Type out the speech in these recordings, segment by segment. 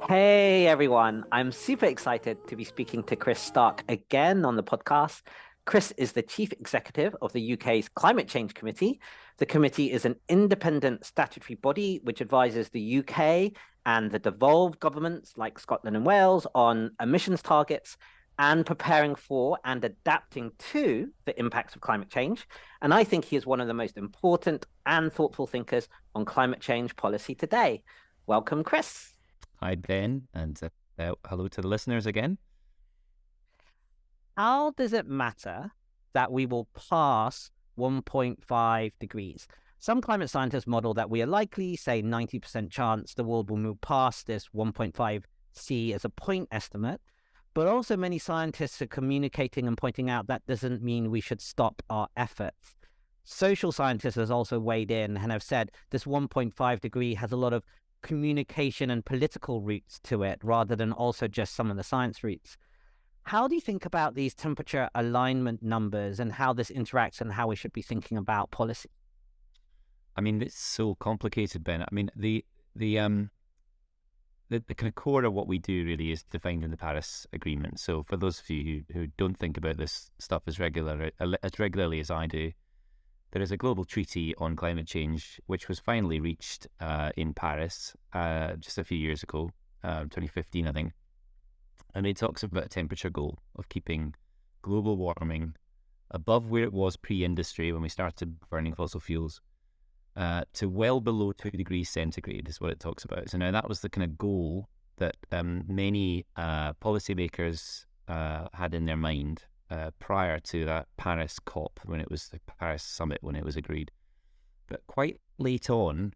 Hey everyone, I'm super excited to be speaking to Chris Stark again on the podcast. Chris is the Chief Executive of the UK's Climate Change Committee. The committee is an independent statutory body which advises the UK and the devolved governments like Scotland and Wales on emissions targets and preparing for and adapting to the impacts of climate change. And I think he is one of the most important and thoughtful thinkers on climate change policy today. Welcome, Chris. Hi, Ben, and hello to the listeners again. How does it matter that we will pass 1.5 degrees? Some climate scientists model that we are likely, say 90% chance the world will move past this 1.5 C as a point estimate. But also many scientists are communicating and pointing out that doesn't mean we should stop our efforts. Social scientists has also weighed in and have said this 1.5 degree has a lot of communication and political roots to it rather than also just some of the science roots. How do you think about these temperature alignment numbers and how this interacts and how we should be thinking about policy? I mean, it's so complicated, Ben. I mean, the kind of core of what we do really is defined in the Paris Agreement. So for those of you who don't think about this stuff as regularly as I do, there is a global treaty on climate change, which was finally reached in Paris just a few years ago, 2015, I think. And it talks about a temperature goal of keeping global warming above where it was pre-industry when we started burning fossil fuels to well below 2 degrees centigrade is what it talks about. So now that was the kind of goal that many policymakers had in their mind prior to that Paris COP, when it was the Paris summit, when it was agreed. But quite late on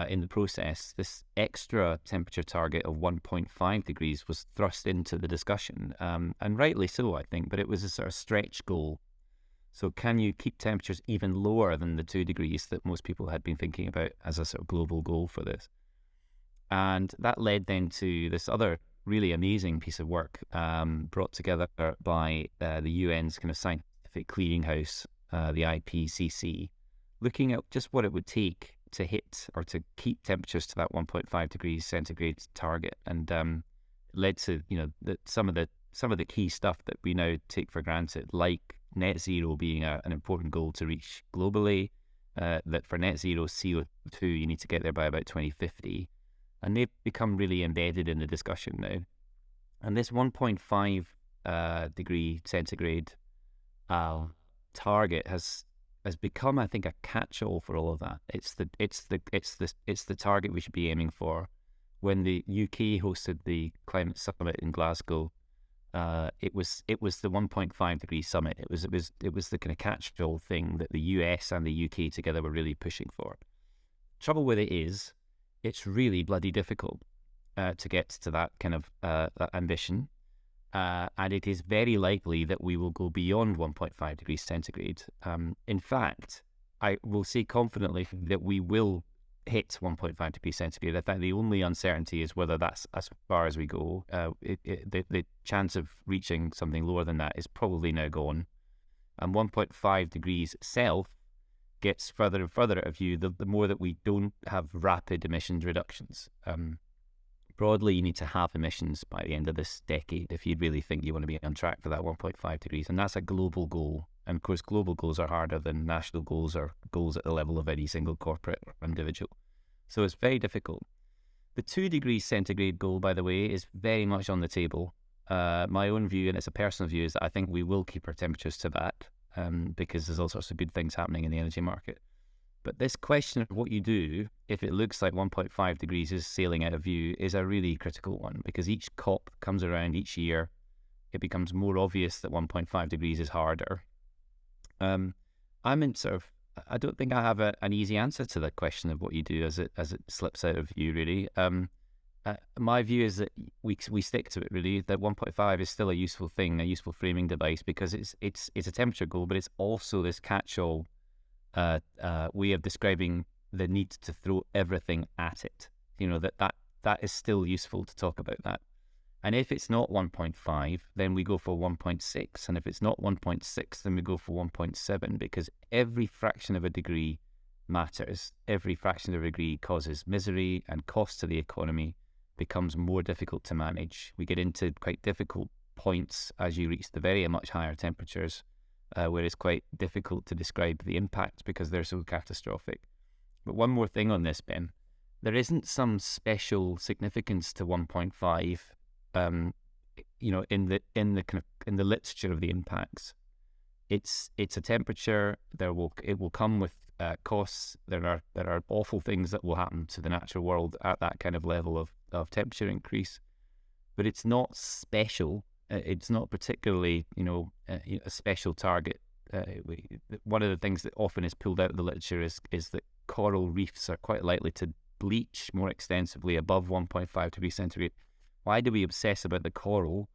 in the process, this extra temperature target of 1.5 degrees was thrust into the discussion, and rightly so, I think, but it was a sort of stretch goal. So can you keep temperatures even lower than the 2 degrees that most people had been thinking about as a sort of global goal for this? And that led then to this other really amazing piece of work brought together by the UN's kind of scientific clearinghouse, the IPCC, looking at just what it would take to hit or to keep temperatures to that 1.5 degrees centigrade target, and led to some of the key stuff that we now take for granted, like net zero being an important goal to reach globally. That for net zero CO2, you need to get there by about 2050. And they've become really embedded in the discussion now. And this 1.5 degree centigrade target has become, I think, a catch-all for all of that. It's the target we should be aiming for. When the UK hosted the climate summit in Glasgow, it was the 1.5 degree summit. It was the kind of catch-all thing that the US and the UK together were really pushing for. Trouble with it is, it's really bloody difficult to get to that kind of that ambition. And it is very likely that we will go beyond 1.5 degrees centigrade. In fact, I will say confidently that we will hit 1.5 degrees centigrade. In fact, the only uncertainty is whether that's as far as we go. The chance of reaching something lower than that is probably now gone. And 1.5 degrees itself gets further and further out of view the more that we don't have rapid emissions reductions. Broadly, you need to have emissions by the end of this decade if you really think you want to be on track for that 1.5 degrees. And that's a global goal. And of course, global goals are harder than national goals or goals at the level of any single corporate or individual. So it's very difficult. The 2 degrees centigrade goal, by the way, is very much on the table. My own view, and it's a personal view, is that I think we will keep our temperatures to that because there's all sorts of good things happening in the energy market. But this question of what you do if it looks like 1.5 degrees is sailing out of view is a really critical one, because each COP comes around each year. It becomes more obvious that 1.5 degrees is harder. I'm in sort of, I don't think I have an easy answer to that question of what you do as it slips out of view, really. My view is that we stick to it, really, that 1.5 is still a useful thing, a useful framing device, because it's a temperature goal, but it's also this catch-all way of describing the need to throw everything at it. That is still useful to talk about that. And if it's not 1.5, then we go for 1.6. And if it's not 1.6, then we go for 1.7, because every fraction of a degree matters. Every fraction of a degree causes misery and cost to the economy. becomes more difficult to manage. We get into quite difficult points as you reach the very much higher temperatures, where it's quite difficult to describe the impacts because they're so catastrophic. But one more thing on this, Ben, there isn't some special significance to 1.5, in the literature of the impacts. It's a temperature. It will come with costs. There are awful things that will happen to the natural world at that kind of level of temperature increase, but it's not special. It's not particularly a special target. One of the things that often is pulled out of the literature is that coral reefs are quite likely to bleach more extensively above 1.5 degrees centigrade. Why do we obsess about the coral?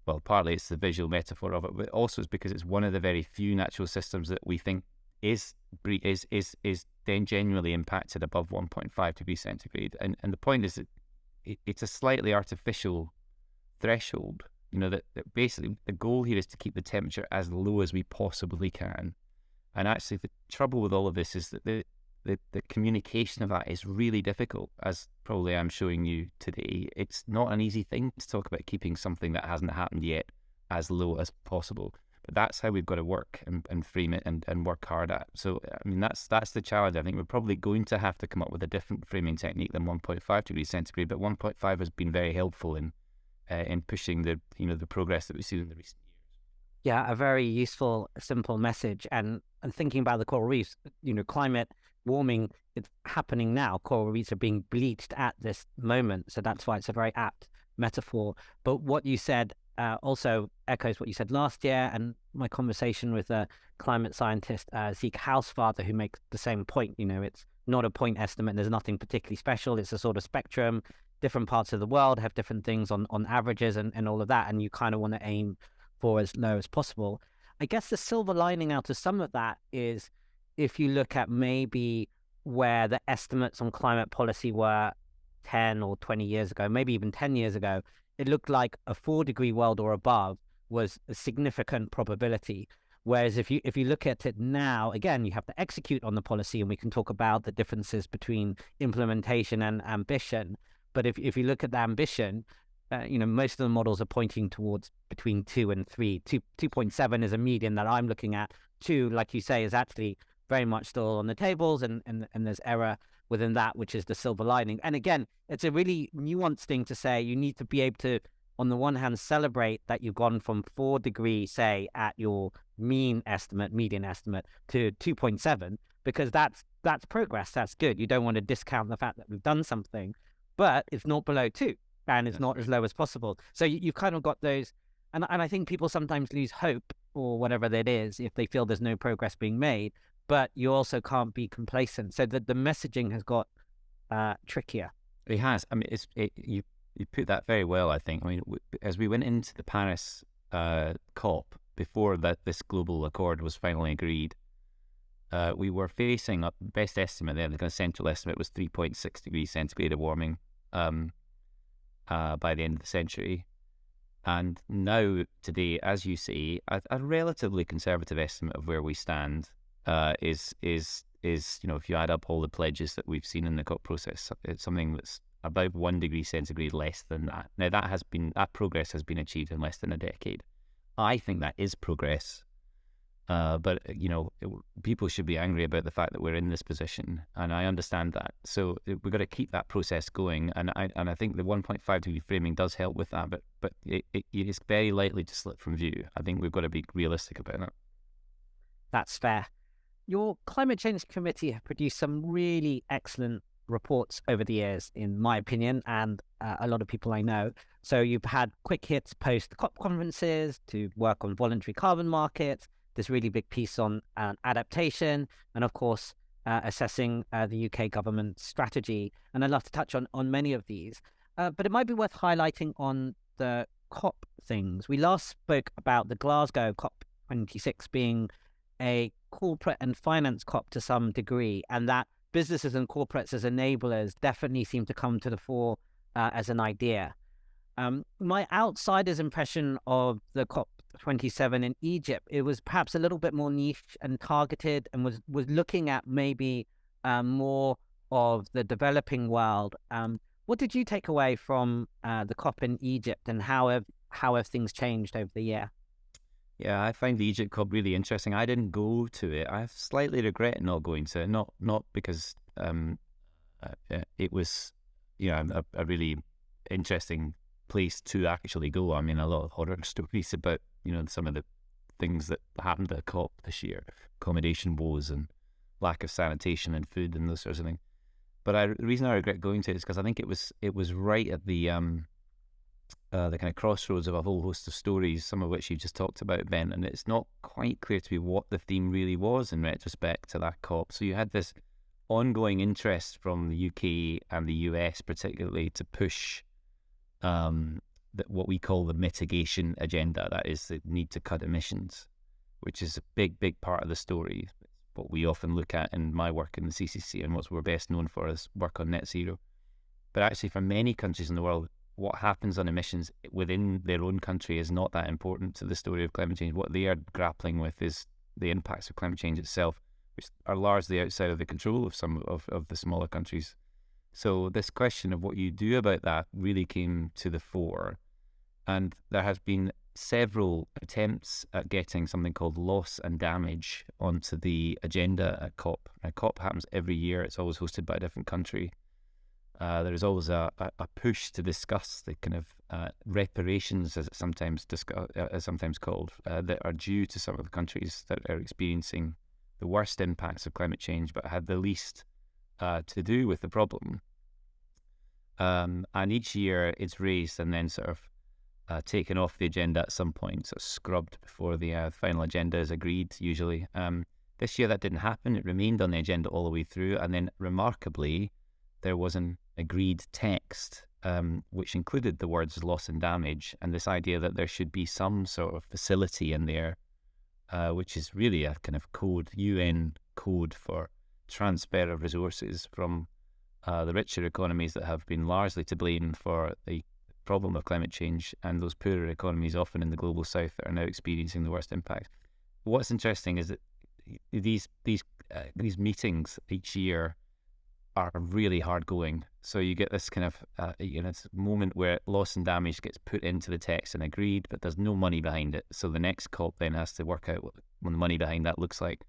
Well, partly it's the visual metaphor of it, but also it's because it's one of the very few natural systems that we think is then genuinely impacted above 1.5 degrees centigrade. And the point is that it's a slightly artificial threshold. That basically the goal here is to keep the temperature as low as we possibly can. And actually the trouble with all of this is that the communication of that is really difficult, as probably I'm showing you today. It's not an easy thing to talk about keeping something that hasn't happened yet as low as possible. But that's how we've got to work and frame it and work hard at. So, I mean, that's the challenge. I think we're probably going to have to come up with a different framing technique than 1.5 degrees centigrade, but 1.5 has been very helpful in pushing the progress that we've seen in the recent years. Yeah, a very useful, simple message. And thinking about the coral reefs, climate warming, it's happening now. Coral reefs are being bleached at this moment. So that's why it's a very apt metaphor. But what you said also echoes what you said last year, and my conversation with a climate scientist, Zeke Housefather, who makes the same point. It's not a point estimate. There's nothing particularly special. It's a sort of spectrum. Different parts of the world have different things on averages and all of that. And you kind of want to aim for as low as possible. I guess the silver lining out of some of that is if you look at maybe where the estimates on climate policy were 10 or 20 years ago, maybe even 10 years ago, it looked like a 4-degree world or above was a significant probability. Whereas if you look at it now, again, you have to execute on the policy, and we can talk about the differences between implementation and ambition. But if you look at the ambition, most of the models are pointing towards between 2 and 3. 2.7 is a median that I'm looking at. 2, like you say, is actually very much still on the tables, and there's error within that, which is the silver lining. And again, it's a really nuanced thing to say. You need to be able to, on the one hand, celebrate that you've gone from 4 degrees, say, at your median estimate, to 2.7, because that's progress. That's good. You don't want to discount the fact that we've done something, but it's not below 2, and it's not as low as possible. So you've kind of got those, and I think people sometimes lose hope, or whatever that is, if they feel there's no progress being made. But you also can't be complacent. So the messaging has got trickier. It has. I mean, you put that very well, I think. I mean, as we went into the Paris COP, before this global accord was finally agreed, we were facing a best estimate there. The kind of central estimate was 3.6 degrees centigrade of warming by the end of the century. And now, today, as you say, a relatively conservative estimate of where we stand is if you add up all the pledges that we've seen in the COP process, it's something that's about 1 degree centigrade less than that. Now that progress has been achieved in less than a decade. I think that is progress, but people should be angry about the fact that we're in this position, and I understand that. So we've got to keep that process going, and I think the 1.5 degree framing does help with that, but it is very likely to slip from view. I think we've got to be realistic about that. That's fair. Your climate change committee have produced some really excellent reports over the years, in my opinion, and a lot of people I know. So you've had quick hits post COP conferences to work on voluntary carbon markets, this really big piece on adaptation, and of course, assessing the UK government strategy. And I'd love to touch on many of these. But it might be worth highlighting on the COP things. We last spoke about the Glasgow COP26 being a corporate and finance COP to some degree, and that businesses and corporates as enablers definitely seem to come to the fore as an idea. My outsider's impression of the COP27 in Egypt, it was perhaps a little bit more niche and targeted, and was looking at maybe more of the developing world. What did you take away from the COP in Egypt, and how have things changed over the year? Yeah, I find the Egypt COP really interesting. I didn't go to it. I slightly regret not going to it. Not because it was, a really interesting place to actually go. I mean, a lot of horror stories about, some of the things that happened at the COP this year, accommodation woes and lack of sanitation and food and those sorts of things. But the reason I regret going to it is because I think it was right at the kind of crossroads of a whole host of stories, some of which you just talked about, Ben, and it's not quite clear to me what the theme really was in retrospect to that COP. So you had this ongoing interest from the UK and the US particularly to push what we call the mitigation agenda, that is the need to cut emissions, which is a big part of the story. What we often look at in my work in the CCC and what we're best known for is work on NetZero. But actually for many countries in the world, what happens on emissions within their own country is not that important to the story of climate change. What they are grappling with is the impacts of climate change itself, which are largely outside of the control of some of the smaller countries. So this question of what you do about that really came to the fore. And there has been several attempts at getting something called loss and damage onto the agenda at COP. Now, COP happens every year. It's always hosted by a different country. There is always a push to discuss the kind of reparations, as it's sometimes called, that are due to some of the countries that are experiencing the worst impacts of climate change, but had the least to do with the problem. And each year it's raised and then sort of taken off the agenda at some point, sort of scrubbed before the final agenda is agreed, usually. This year that didn't happen. It remained on the agenda all the way through, and then remarkably, there was an agreed text which included the words loss and damage and this idea that there should be some sort of facility in there, which is really a kind of UN code for transfer of resources from the richer economies that have been largely to blame for the problem of climate change, and those poorer economies, often in the global south, that are now experiencing the worst impact. What's interesting is that these meetings each year are really hard going. So you get this kind of this moment where loss and damage gets put into the text and agreed, but there's no money behind it. So the next COP then has to work out what the money behind that looks like.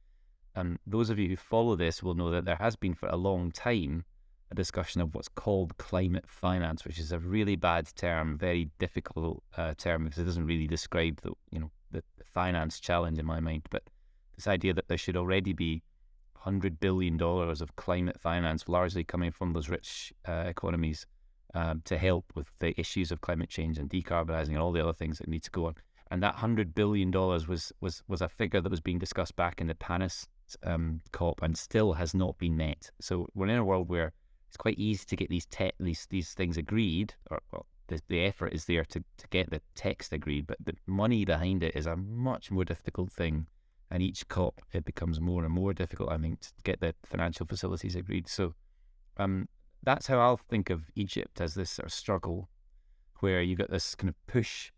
And those of you who follow this will know that there has been for a long time a discussion of what's called climate finance, which is a really bad term, very difficult term, because it doesn't really describe the finance challenge in my mind. But this idea that there should already be $100 billion of climate finance, largely coming from those rich economies, to help with the issues of climate change and decarbonising and all the other things that need to go on. And that $100 billion was a figure that was being discussed back in the Paris COP and still has not been met. So we're in a world where it's quite easy to get these things agreed, or the effort is there to get the text agreed, but the money behind it is a much more difficult thing. And each COP, it becomes more and more difficult, I think, to get the financial facilities agreed. So that's how I'll think of Egypt, as this sort of struggle where you got this kind of push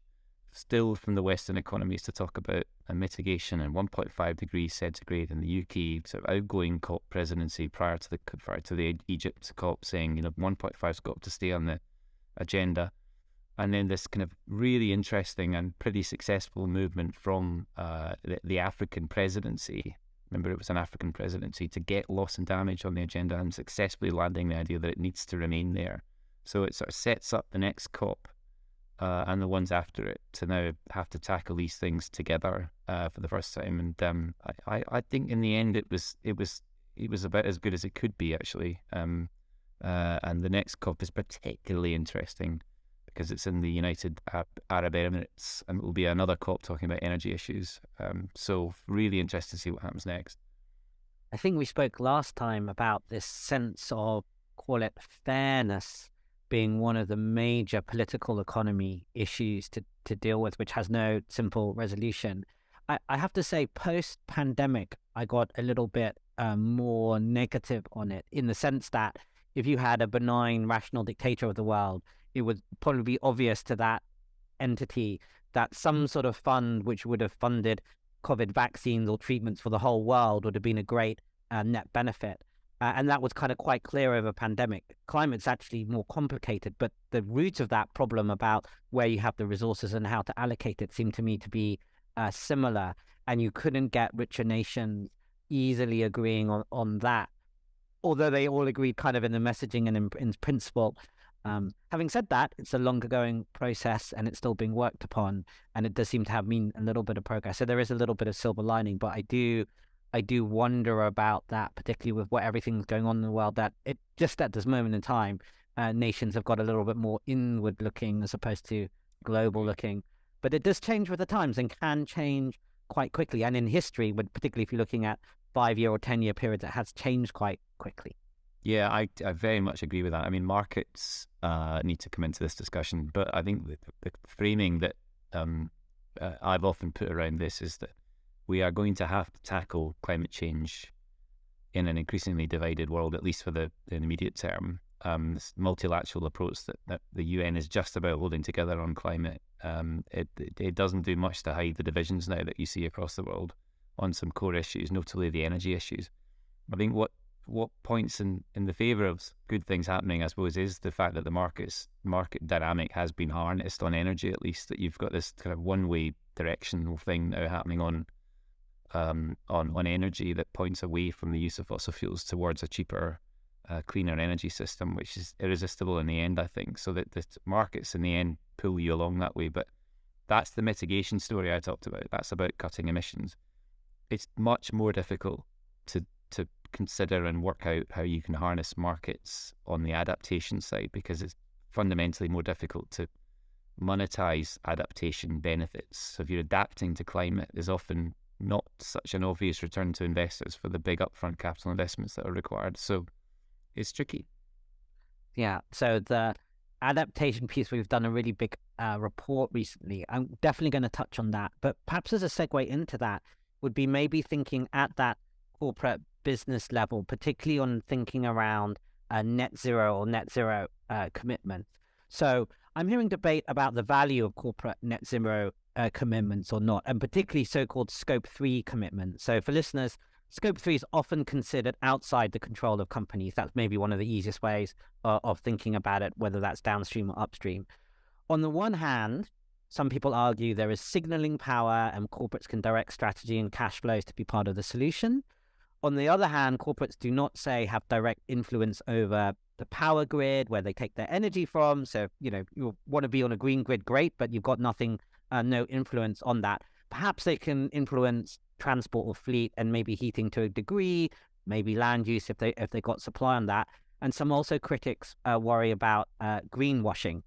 still from the Western economies to talk about a mitigation and 1.5 degrees centigrade in the UK, sort of outgoing COP presidency prior to the Egypt COP saying, 1.5's got to stay on the agenda. And then this kind of really interesting and pretty successful movement from the African presidency. Remember, it was an African presidency, to get loss and damage on the agenda and successfully landing the idea that it needs to remain there. So it sort of sets up the next COP and the ones after it to now have to tackle these things together for the first time. And I think in the end it was about as good as it could be, actually. And the next COP is particularly interesting because it's in the United Arab Emirates, and it will be another COP talking about energy issues. So really interested to see what happens next. I think we spoke last time about this sense of, call it, fairness being one of the major political economy issues to deal with, which has no simple resolution. I have to say, post-pandemic, I got a little bit more negative on it, in the sense that if you had a benign, rational dictator of the world, it would probably be obvious to that entity that some sort of fund which would have funded COVID vaccines or treatments for the whole world would have been a great net benefit. And that was kind of quite clear over pandemic. Climate's actually more complicated, but the root of that problem about where you have the resources and how to allocate it seemed to me to be similar. And you couldn't get richer nations easily agreeing on that, although they all agreed kind of in the messaging and in principle. Having said that, it's a longer going process and it's still being worked upon, and it does seem to have mean a little bit of progress. So there is a little bit of silver lining, but I do wonder about that, particularly with what everything's going on in the world, that it just at this moment in time, nations have got a little bit more inward looking as opposed to global looking. But it does change with the times and can change quite quickly. And in history, particularly if you're looking at 5-year or 10-year periods, it has changed quite quickly. Yeah, I very much agree with that. I mean, markets need to come into this discussion, but I think the framing that I've often put around this is that we are going to have to tackle climate change in an increasingly divided world, at least for the immediate term. This multilateral approach that the UN is just about holding together on climate, it doesn't do much to hide the divisions now that you see across the world on some core issues, notably the energy issues. I think what points in the favour of good things happening, I suppose, is the fact that the market dynamic has been harnessed on energy, at least, that you've got this kind of one-way directional thing now happening on energy that points away from the use of fossil fuels towards a cheaper, cleaner energy system, which is irresistible in the end, I think. So that the markets in the end pull you along that way. But that's the mitigation story I talked about. That's about cutting emissions. It's much more difficult to consider and work out how you can harness markets on the adaptation side, because it's fundamentally more difficult to monetize adaptation benefits. So if you're adapting to climate, there's often not such an obvious return to investors for the big upfront capital investments that are required. So it's tricky. Yeah. So the adaptation piece, we've done a really big report recently. I'm definitely going to touch on that. But perhaps as a segue into that would be maybe thinking at that corporate business level, particularly on thinking around net zero commitments. So I'm hearing debate about the value of corporate net zero commitments or not, and particularly so-called scope 3 commitments. So for listeners, scope 3 is often considered outside the control of companies. That's maybe one of the easiest ways of thinking about it, whether that's downstream or upstream. On the one hand, some people argue there is signaling power and corporates can direct strategy and cash flows to be part of the solution. On the other hand, corporates do not, say, have direct influence over the power grid, where they take their energy from. So, you want to be on a green grid, great, but you've got nothing, no influence on that. Perhaps they can influence transport or fleet and maybe heating to a degree, maybe land use if they got supply on that. And some also critics worry about greenwashing.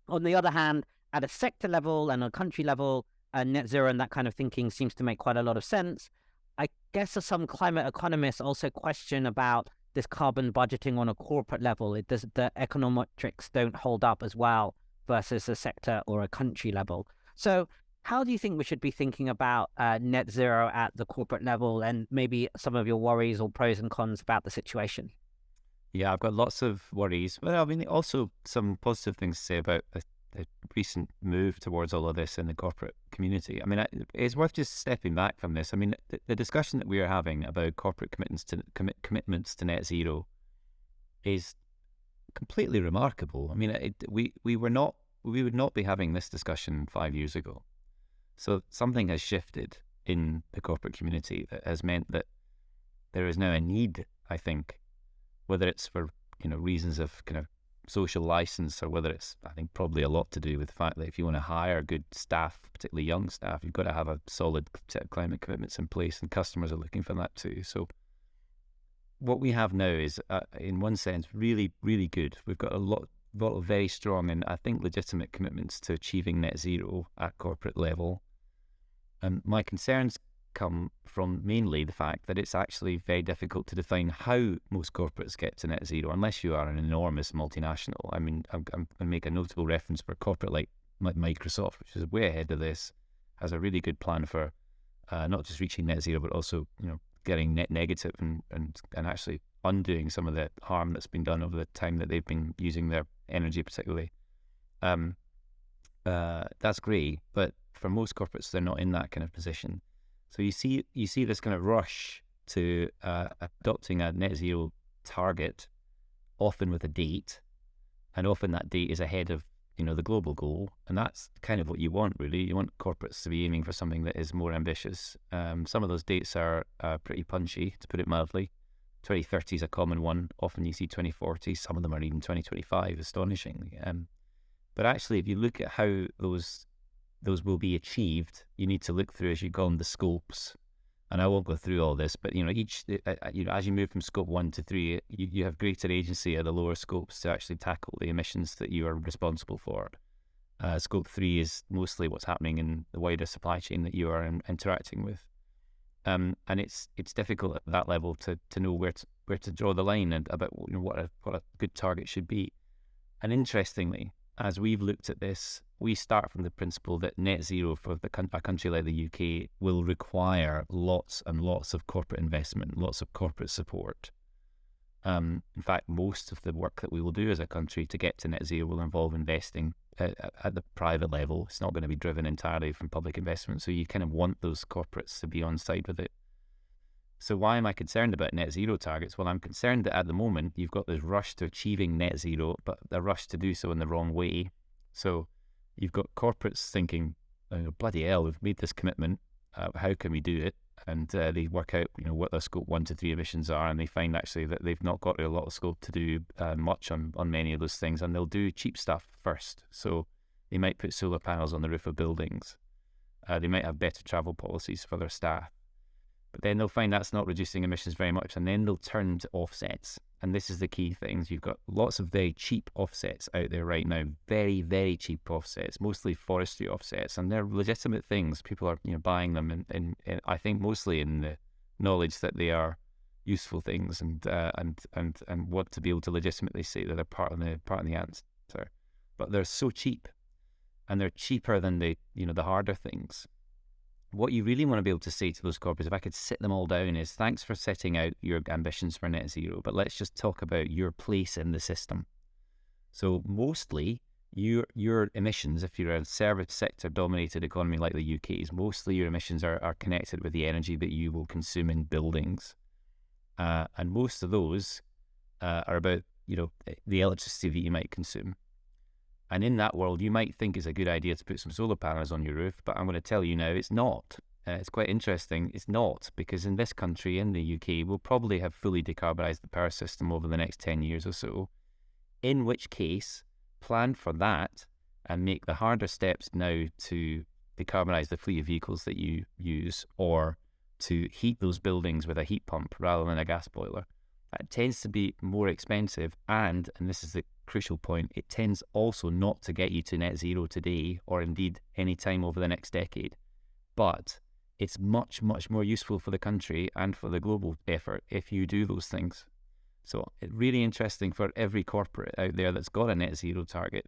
On the other hand, at a sector level and a country level, net zero and that kind of thinking seems to make quite a lot of sense. I guess some climate economists also question about this carbon budgeting on a corporate level. The econometrics don't hold up as well versus a sector or a country level. So how do you think we should be thinking about net zero at the corporate level, and maybe some of your worries or pros and cons about the situation? Yeah, I've got lots of worries. But I mean, also some positive things to say about the recent move towards all of this in the corporate community. I mean, it's worth just stepping back from this. I mean, the discussion that we are having about corporate commitments to net zero is completely remarkable. I mean, we would not be having this discussion 5 years ago. So something has shifted in the corporate community that has meant that there is now a need, I think, whether it's for reasons of kind of social license, or whether it's, I think, probably a lot to do with the fact that if you want to hire good staff, particularly young staff, you've got to have a solid set of climate commitments in place, and customers are looking for that too. So what we have now is, in one sense, really, really good. We've got a lot of very strong and I think legitimate commitments to achieving net zero at corporate level. And my concerns come from mainly the fact that it's actually very difficult to define how most corporates get to net zero, unless you are an enormous multinational. I mean, I'm going to make a notable reference for a corporate like Microsoft, which is way ahead of this, has a really good plan for not just reaching net zero, but also getting net negative and actually undoing some of the harm that's been done over the time that they've been using their energy, particularly. That's great, but for most corporates, they're not in that kind of position. So you see this kind of rush to adopting a net zero target, often with a date, and often that date is ahead of the global goal, and that's kind of what you want, really. You want corporates to be aiming for something that is more ambitious. Some of those dates are pretty punchy, to put it mildly. 2030 is a common one. Often you see 2040. Some of them are even 2025, astonishingly. But actually, if you look at how those will be achieved, you need to look through, as you call them, the scopes. And I won't go through all this, but each as you move from scope 1 to 3, you have greater agency at the lower scopes to actually tackle the emissions that you are responsible for. Scope 3 is mostly what's happening in the wider supply chain that you are interacting with, and it's difficult at that level to know where to draw the line and about what a good target should be. And interestingly, as we've looked at this, we start from the principle that net zero for a country like the UK will require lots and lots of corporate investment, lots of corporate support. In fact, most of the work that we will do as a country to get to net zero will involve investing at the private level. It's not going to be driven entirely from public investment, so you kind of want those corporates to be on side with it. So why am I concerned about net zero targets? Well, I'm concerned that at the moment you've got this rush to achieving net zero, but the rush to do so in the wrong way. So you've got corporates thinking, bloody hell, we've made this commitment, how can we do it? And they work out what their scope 1 to 3 emissions are, and they find actually that they've not got a lot of scope to do much on many of those things, and they'll do cheap stuff first. So they might put solar panels on the roof of buildings. They might have better travel policies for their staff. But then they'll find that's not reducing emissions very much, and then they'll turn to offsets. And this is the key things. You've got lots of very cheap offsets out there right now, very, very cheap offsets, mostly forestry offsets, and they're legitimate things. People are buying them, and I think mostly in the knowledge that they are useful things, and want to be able to legitimately say that they're part of the answer. But they're so cheap, and they're cheaper than the harder things. What you really want to be able to say to those corporates, if I could sit them all down, is thanks for setting out your ambitions for net zero, but let's just talk about your place in the system. So mostly your emissions, if you're a service sector dominated economy like the UK's, mostly your emissions are connected with the energy that you will consume in buildings. And most of those are about the electricity that you might consume. And in that world, you might think it's a good idea to put some solar panels on your roof, but I'm going to tell you now, it's not. It's quite interesting. It's not, because in this country, in the UK, we'll probably have fully decarbonised the power system over the next 10 years or so, in which case, plan for that and make the harder steps now to decarbonise the fleet of vehicles that you use, or to heat those buildings with a heat pump rather than a gas boiler. That tends to be more expensive, and this is the crucial point, it tends also not to get you to net zero today, or indeed any time over the next decade. But it's much, much more useful for the country and for the global effort if you do those things. So it's really interesting for every corporate out there that's got a net zero target.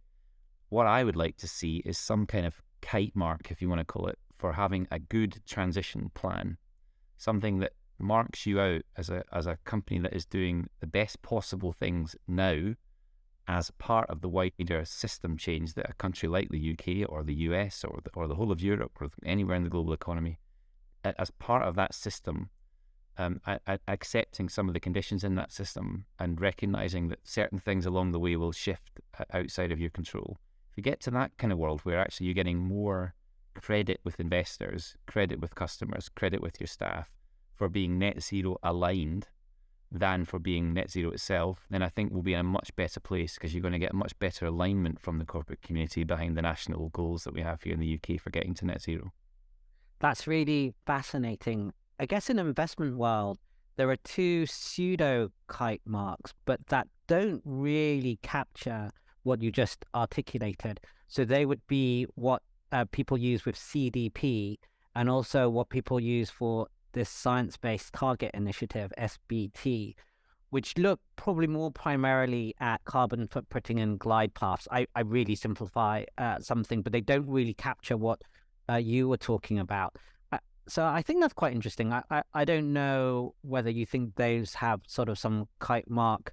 What I would like to see is some kind of kite mark, if you want to call it, for having a good transition plan, something that marks you out as a company that is doing the best possible things now as part of the wider system change that a country like the UK or the US or the whole of Europe or anywhere in the global economy, as part of that system, accepting some of the conditions in that system and recognising that certain things along the way will shift outside of your control. If you get to that kind of world where actually you're getting more credit with investors, credit with customers, credit with your staff for being net zero aligned than for being net zero itself, then I think we'll be in a much better place, because you're going to get much better alignment from the corporate community behind the national goals that we have here in the UK for getting to net zero. That's really fascinating. I guess in the investment world, there are two pseudo kite marks, but that don't really capture what you just articulated. So they would be what people use with CDP, and also what people use for this science-based target initiative, SBT, which look probably more primarily at carbon footprinting and glide paths. I really simplify something, but they don't really capture what you were talking about. So I think that's quite interesting. I don't know whether you think those have sort of some kite mark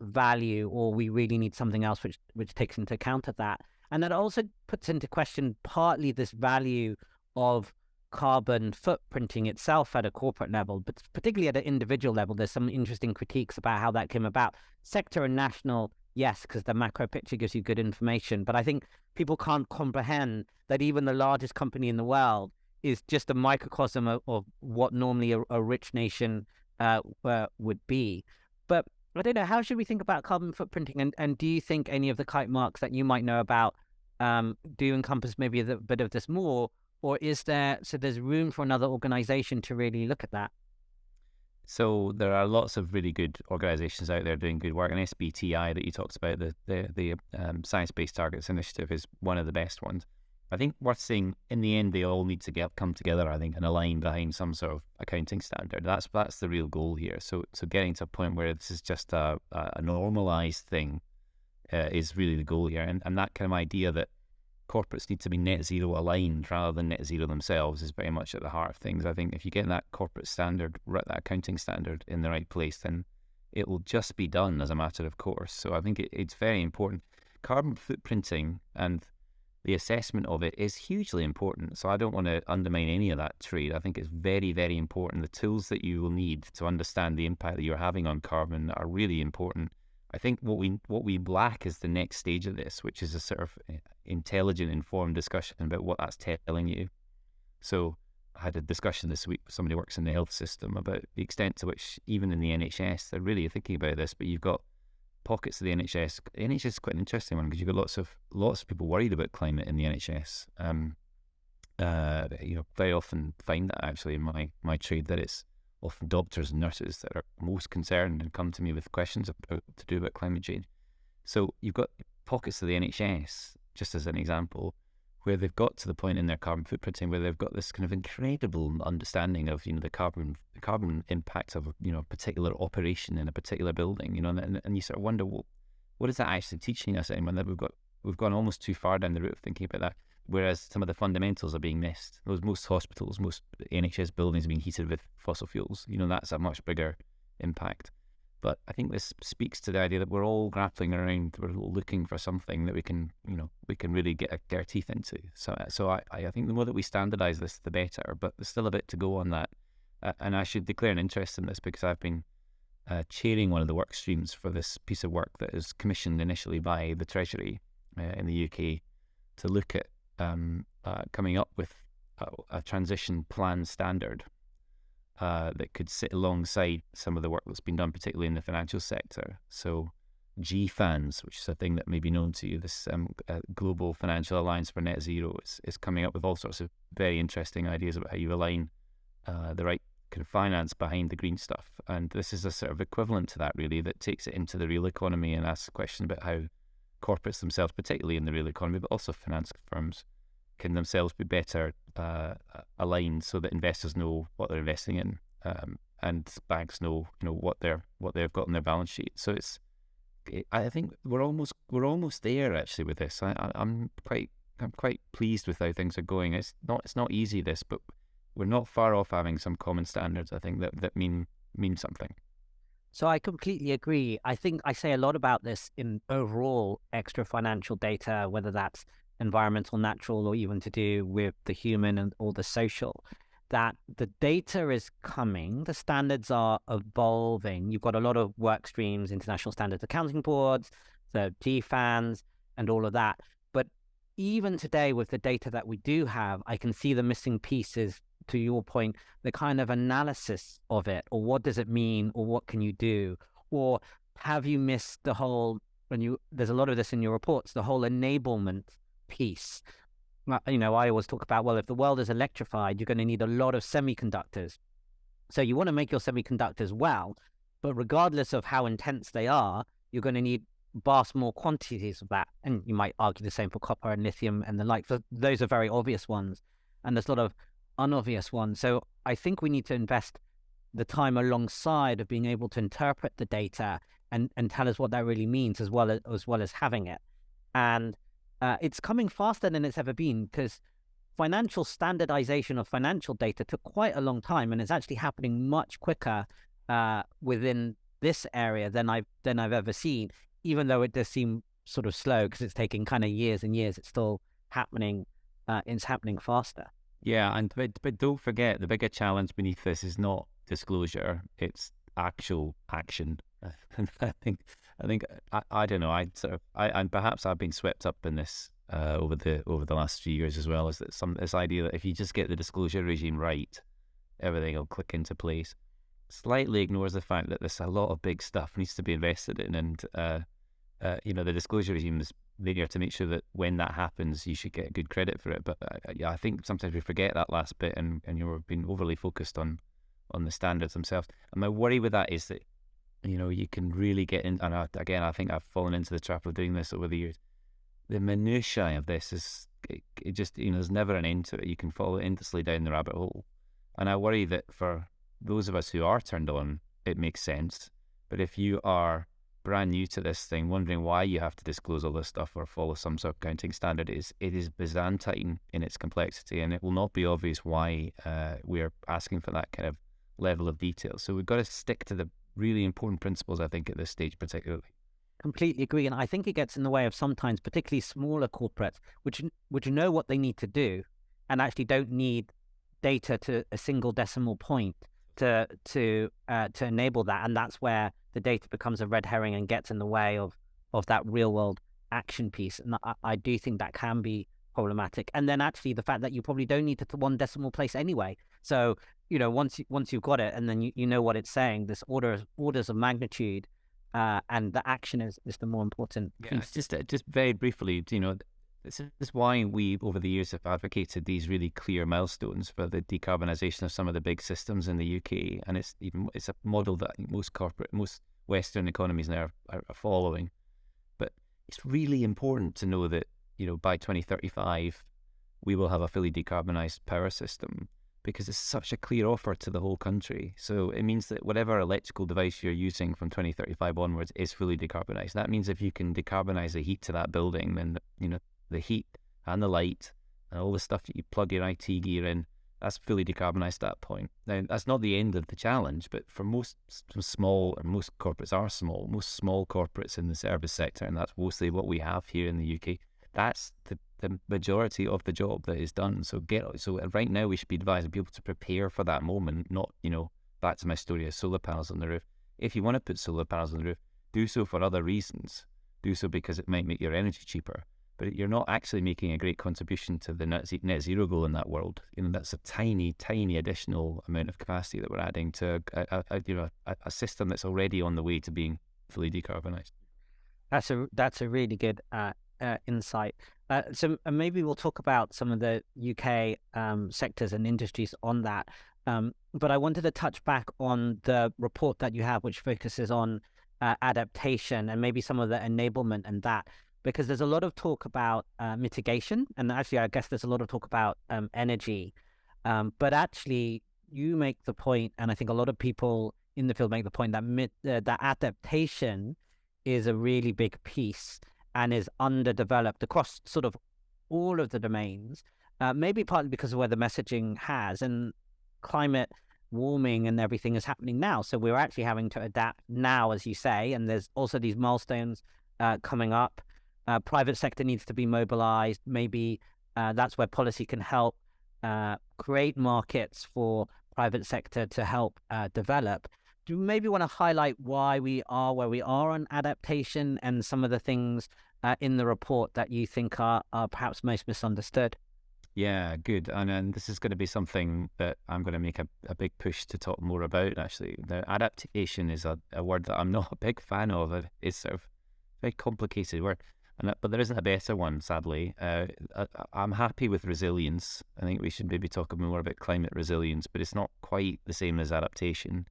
value, or we really need something else which takes into account of that. And that also puts into question partly this value of carbon footprinting itself at a corporate level, but particularly at an individual level, there's some interesting critiques about how that came about. Sector and national, yes, because the macro picture gives you good information. But I think people can't comprehend that even the largest company in the world is just a microcosm of what normally a rich nation would be. But I don't know, how should we think about carbon footprinting? And do you think any of the kite marks that you might know about do encompass maybe a bit of this more? Or is there's room for another organization to really look at that? So there are lots of really good organizations out there doing good work. And SBTI that you talked about, the Science-Based Targets Initiative, is one of the best ones. I think worth saying, in the end, they all need to come together, I think, and align behind some sort of accounting standard. That's the real goal here. So getting to a point where this is just a normalized thing is really the goal here. And that kind of idea that corporates need to be net zero aligned rather than net zero themselves is very much at the heart of things. I think if you get that corporate standard, that accounting standard in the right place, then it will just be done as a matter of course. So I think it's very important. Carbon footprinting and the assessment of it is hugely important. So I don't want to undermine any of that trade. I think it's very, very important. The tools that you will need to understand the impact that you're having on carbon are really important. I think what we lack is the next stage of this, which is a sort of intelligent, informed discussion about what that's telling you. So I had a discussion this week with somebody who works in the health system about the extent to which, even in the NHS, they're really thinking about this. But you've got pockets of the NHS. The NHS is quite an interesting one because you've got lots of people worried about climate in the NHS. Very often find that actually in my trade that it's often doctors and nurses that are most concerned and come to me with questions to do about climate change. So you've got pockets of the NHS, just as an example, where they've got to the point in their carbon footprinting where they've got this kind of incredible understanding of the carbon impact of a particular operation in a particular building, and you sort of wonder, well, what is that actually teaching us? And that we've gone almost too far down the route of thinking about that. Whereas some of the fundamentals are being missed. Most hospitals, most NHS buildings are being heated with fossil fuels. That's a much bigger impact. But I think this speaks to the idea that we're all grappling around, we're looking for something that we can really get our teeth into. So I think the more that we standardise this, the better. But there's still a bit to go on that. And I should declare an interest in this because I've been chairing one of the work streams for this piece of work that is commissioned initially by the Treasury in the UK to look at coming up with a transition plan standard that could sit alongside some of the work that's been done, particularly in the financial sector. So GFANZ, which is a thing that may be known to you, this Global Financial Alliance for Net Zero, is coming up with all sorts of very interesting ideas about how you align the right kind of finance behind the green stuff. And this is a sort of equivalent to that, really, that takes it into the real economy and asks a question about how corporates themselves, particularly in the real economy, but also finance firms, can themselves be better aligned so that investors know what they're investing in, and banks know what they've got on their balance sheet. So I think we're almost there actually with this. I'm quite pleased with how things are going. It's not easy, this, but we're not far off having some common standards, I think, that mean something. So I completely agree. I think I say a lot about this in overall extra financial data, whether that's environmental, natural, or even to do with the human or the social, that the data is coming, the standards are evolving. You've got a lot of work streams, international standards accounting boards, the GFANZ, and all of that. But even today, with the data that we do have, I can see the missing pieces, to your point, the kind of analysis of it, or what does it mean, or what can you do, or have you missed the whole, there's a lot of this in your reports, the whole enablement piece. I always talk about, well, if the world is electrified, you're going to need a lot of semiconductors. So you want to make your semiconductors well, but regardless of how intense they are, you're going to need vast more quantities of that. And you might argue the same for copper and lithium and the like. So those are very obvious ones. And there's a lot of unobvious ones. So I think we need to invest the time alongside of being able to interpret the data and tell us what that really means, as well as having it. And it's coming faster than it's ever been, because financial standardization of financial data took quite a long time, and it's actually happening much quicker within this area than I've ever seen. Even though it does seem sort of slow because it's taking kind of years and years, it's still happening. It's happening faster. Yeah, and but don't forget the bigger challenge beneath this is not disclosure; it's actual action. And I don't know. I sort of I and perhaps I've been swept up in this over the last few years as well. Is that this idea that if you just get the disclosure regime right, everything will click into place. Slightly ignores the fact that there's a lot of big stuff needs to be invested in, and the disclosure regime is there to make sure that when that happens, you should get good credit for it. But yeah, I think sometimes we forget that last bit, and you're being overly focused on the standards themselves. And my worry with that is that you can really get in. And again, I think I've fallen into the trap of doing this over the years. The minutiae of this it just there's never an end to it. You can fall endlessly down the rabbit hole, and I worry that for those of us who are turned on, it makes sense. But if you are brand new to this thing, wondering why you have to disclose all this stuff or follow some sort of accounting standard, it is Byzantine in its complexity, and it will not be obvious why we're asking for that kind of level of detail. So we've got to stick to the really important principles, I think, at this stage particularly. Completely agree, and I think it gets in the way of sometimes, particularly smaller corporates, which know what they need to do, and actually don't need data to a single decimal point to enable that, and that's where the data becomes a red herring and gets in the way of that real world action piece. And I do think that can be problematic. And then actually the fact that you probably don't need to one decimal place anyway. So once you've got it, and then you know what it's saying, this orders of magnitude, and the action is the more important piece. Yeah, just very briefly, this is why we, over the years, have advocated these really clear milestones for the decarbonisation of some of the big systems in the UK, and it's a model that I think most Western economies now are following. But it's really important to know that by 2035 we will have a fully decarbonised power system, because it's such a clear offer to the whole country. So it means that whatever electrical device you're using from 2035 onwards is fully decarbonised. That means if you can decarbonise the heat to that building, then the heat and the light and all the stuff that you plug your IT gear in, that's fully decarbonised at that point. Now, that's not the end of the challenge, but for most small, and most corporates are small, most small corporates in the service sector, and that's mostly what we have here in the UK, that's the majority of the job that is done. So right now we should be advising people to prepare for that moment, not, back to my story of solar panels on the roof. If you want to put solar panels on the roof, do so for other reasons. Do so because it might make your energy cheaper. But you're not actually making a great contribution to the net zero goal in that world. That's a tiny, tiny additional amount of capacity that we're adding to a system that's already on the way to being fully decarbonised. That's a really good insight. So maybe we'll talk about some of the UK sectors and industries on that. But I wanted to touch back on the report that you have, which focuses on adaptation and maybe some of the enablement and that. Because there's a lot of talk about mitigation, and actually I guess there's a lot of talk about energy. But actually you make the point, and I think a lot of people in the field make the point, that adaptation is a really big piece and is underdeveloped across sort of all of the domains, maybe partly because of where the messaging has, and climate warming and everything is happening now. So we're actually having to adapt now, as you say, and there's also these milestones coming up. Private sector needs to be mobilized. Maybe that's where policy can help create markets for private sector to help develop. Do you maybe want to highlight why we are where we are on adaptation and some of the things in the report that you think are perhaps most misunderstood? Yeah, good. And this is going to be something that I'm going to make a big push to talk more about, actually. Now, adaptation is a word that I'm not a big fan of. It's sort of a very complicated word. But there isn't a better one, sadly. I'm happy with resilience. I think we should maybe talk more about climate resilience, but it's not quite the same as adaptation.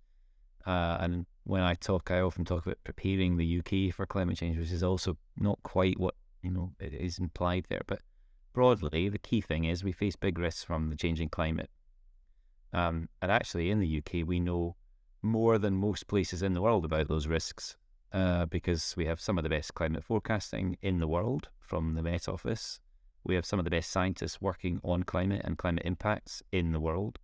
And when I often talk about preparing the UK for climate change, which is also not quite what it is implied there. But broadly, the key thing is we face big risks from the changing climate. And actually, in the UK, we know more than most places in the world about those risks. Because we have some of the best climate forecasting in the world from the Met Office. We have some of the best scientists working on climate and climate impacts in the world.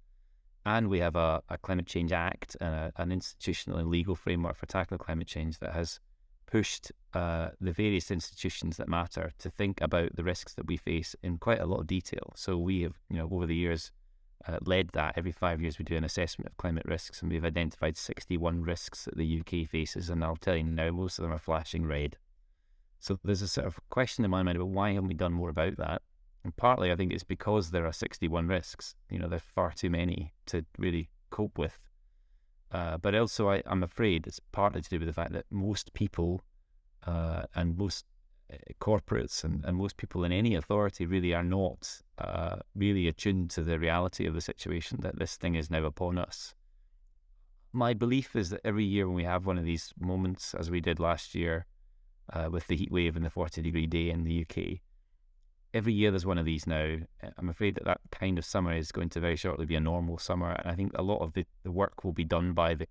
And we have a Climate Change Act and an institutional and legal framework for tackling climate change that has pushed the various institutions that matter to think about the risks that we face in quite a lot of detail. So we have, over the years, led that. Every 5 years we do an assessment of climate risks, and we've identified 61 risks that the UK faces, and I'll tell you now, most of them are flashing red. So there's a sort of question in my mind about why haven't we done more about that? And partly I think it's because there are 61 risks. There's far too many to really cope with. But also I'm afraid it's partly to do with the fact that most people and most corporates and most people in any authority really are not really attuned to the reality of the situation that this thing is now upon us. My belief is that every year when we have one of these moments, as we did last year with the heat wave and the 40-degree day in the UK, every year there's one of these now. I'm afraid that kind of summer is going to very shortly be a normal summer, and I think a lot of the work will be done by the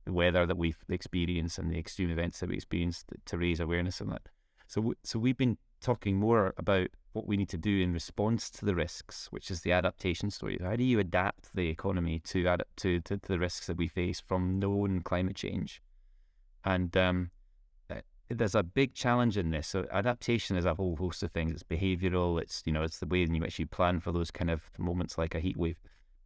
weather that we've experienced and the extreme events that we experienced to raise awareness of that. So we've been talking more about what we need to do in response to the risks, which is the adaptation story. How do you adapt the economy to the risks that we face from known climate change? And there's a big challenge in this. So adaptation is a whole host of things. It's behavioural. It's it's the way in which you plan for those kind of moments like a heat wave.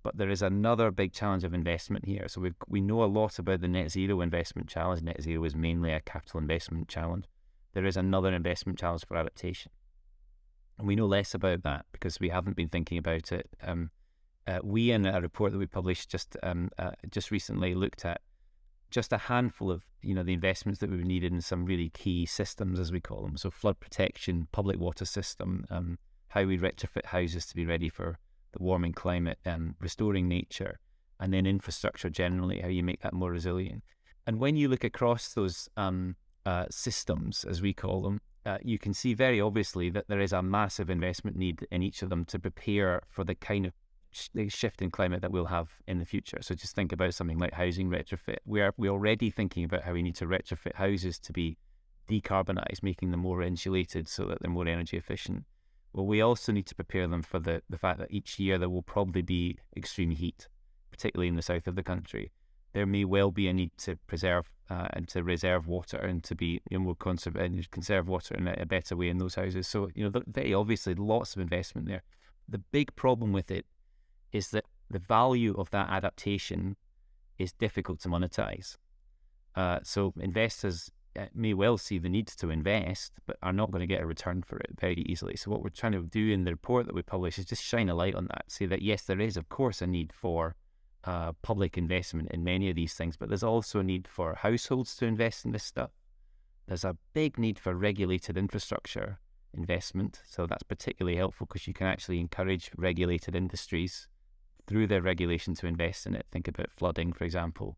But there is another big challenge of investment here. So we know a lot about the NetZero investment challenge. NetZero is mainly a capital investment challenge. There is another investment challenge for adaptation, and we know less about that because we haven't been thinking about it. We, in a report that we published just recently, looked at just a handful of the investments that we would need in some really key systems, as we call them. So flood protection, public water system, how we retrofit houses to be ready for the warming climate, restoring nature, and then infrastructure generally, how you make that more resilient. And when you look across those systems, as we call them, you can see very obviously that there is a massive investment need in each of them to prepare for the kind of shift in climate that we'll have in the future. So just think about something like housing retrofit. We're already thinking about how we need to retrofit houses to be decarbonised, making them more insulated so that they're more energy efficient. Well, we also need to prepare them for the fact that each year there will probably be extreme heat, particularly in the south of the country. There may well be a need to preserve and to reserve water and to be more conserve water in a better way in those houses. So, very obviously lots of investment there. The big problem with it is that the value of that adaptation is difficult to monetize. So investors may well see the need to invest, but are not going to get a return for it very easily. So what we're trying to do in the report that we publish is just shine a light on that, say that yes, there is of course a need for public investment in many of these things, but there's also a need for households to invest in this stuff. There's a big need for regulated infrastructure investment. So that's particularly helpful because you can actually encourage regulated industries through their regulation to invest in it. Think about flooding, for example.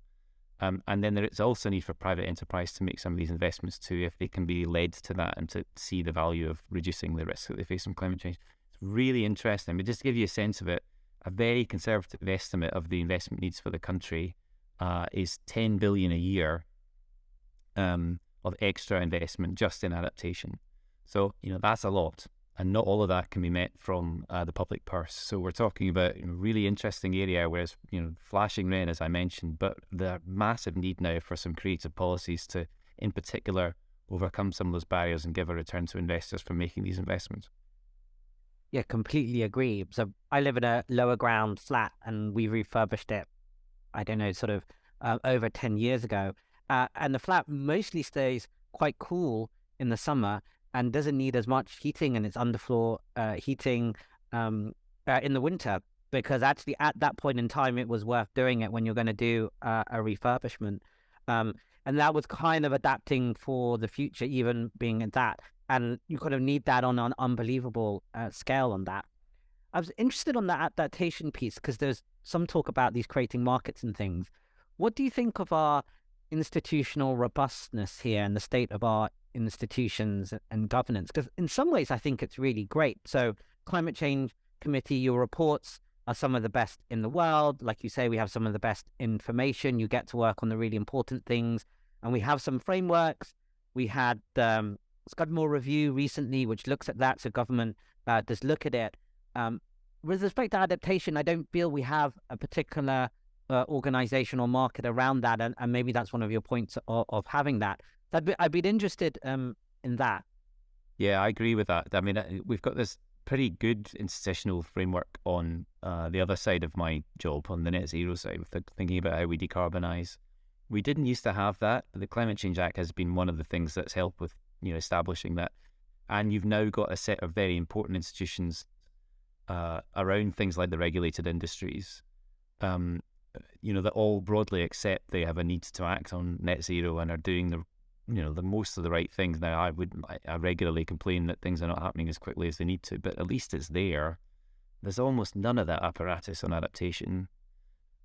And then there is also a need for private enterprise to make some of these investments too, if they can be led to that and to see the value of reducing the risk that they face from climate change. It's really interesting. But just to give you a sense of it, a very conservative estimate of the investment needs for the country is 10 billion a year of extra investment just in adaptation. So, that's a lot. And not all of that can be met from the public purse. So we're talking about a really interesting area, whereas, flashing red, as I mentioned, but the massive need now for some creative policies to, in particular, overcome some of those barriers and give a return to investors for making these investments. Yeah, completely agree. So I live in a lower ground flat and we refurbished it, I don't know, sort of over 10 years ago. And the flat mostly stays quite cool in the summer and doesn't need as much heating, and it's underfloor heating in the winter, because actually at that point in time, it was worth doing it when you're going to do a refurbishment. And that was kind of adapting for the future, even being at that. And you kind of need that on an unbelievable scale on that. I was interested on that adaptation piece because there's some talk about these creating markets and things. What do you think of our institutional robustness here and the state of our institutions and governance? Because in some ways, I think it's really great. So Climate Change Committee, your reports are some of the best in the world. Like you say, we have some of the best information. You get to work on the really important things. And we have some frameworks. We had Scudmore Review recently, which looks at that. So government does look at it. With respect to adaptation, I don't feel we have a particular organization or market around that. And maybe that's one of your points of having that. I'd be interested in that. Yeah, I agree with that. I mean, we've got this pretty good institutional framework on the other side of my job, on the net zero side, with thinking about how we decarbonise. We didn't used to have that. The Climate Change Act has been one of the things that's helped with establishing that. And you've now got a set of very important institutions around things like the regulated industries, that all broadly accept they have a need to act on net zero and are doing the most of the right things. Now, I regularly complain that things are not happening as quickly as they need to, but at least it's there. There's almost none of that apparatus on adaptation.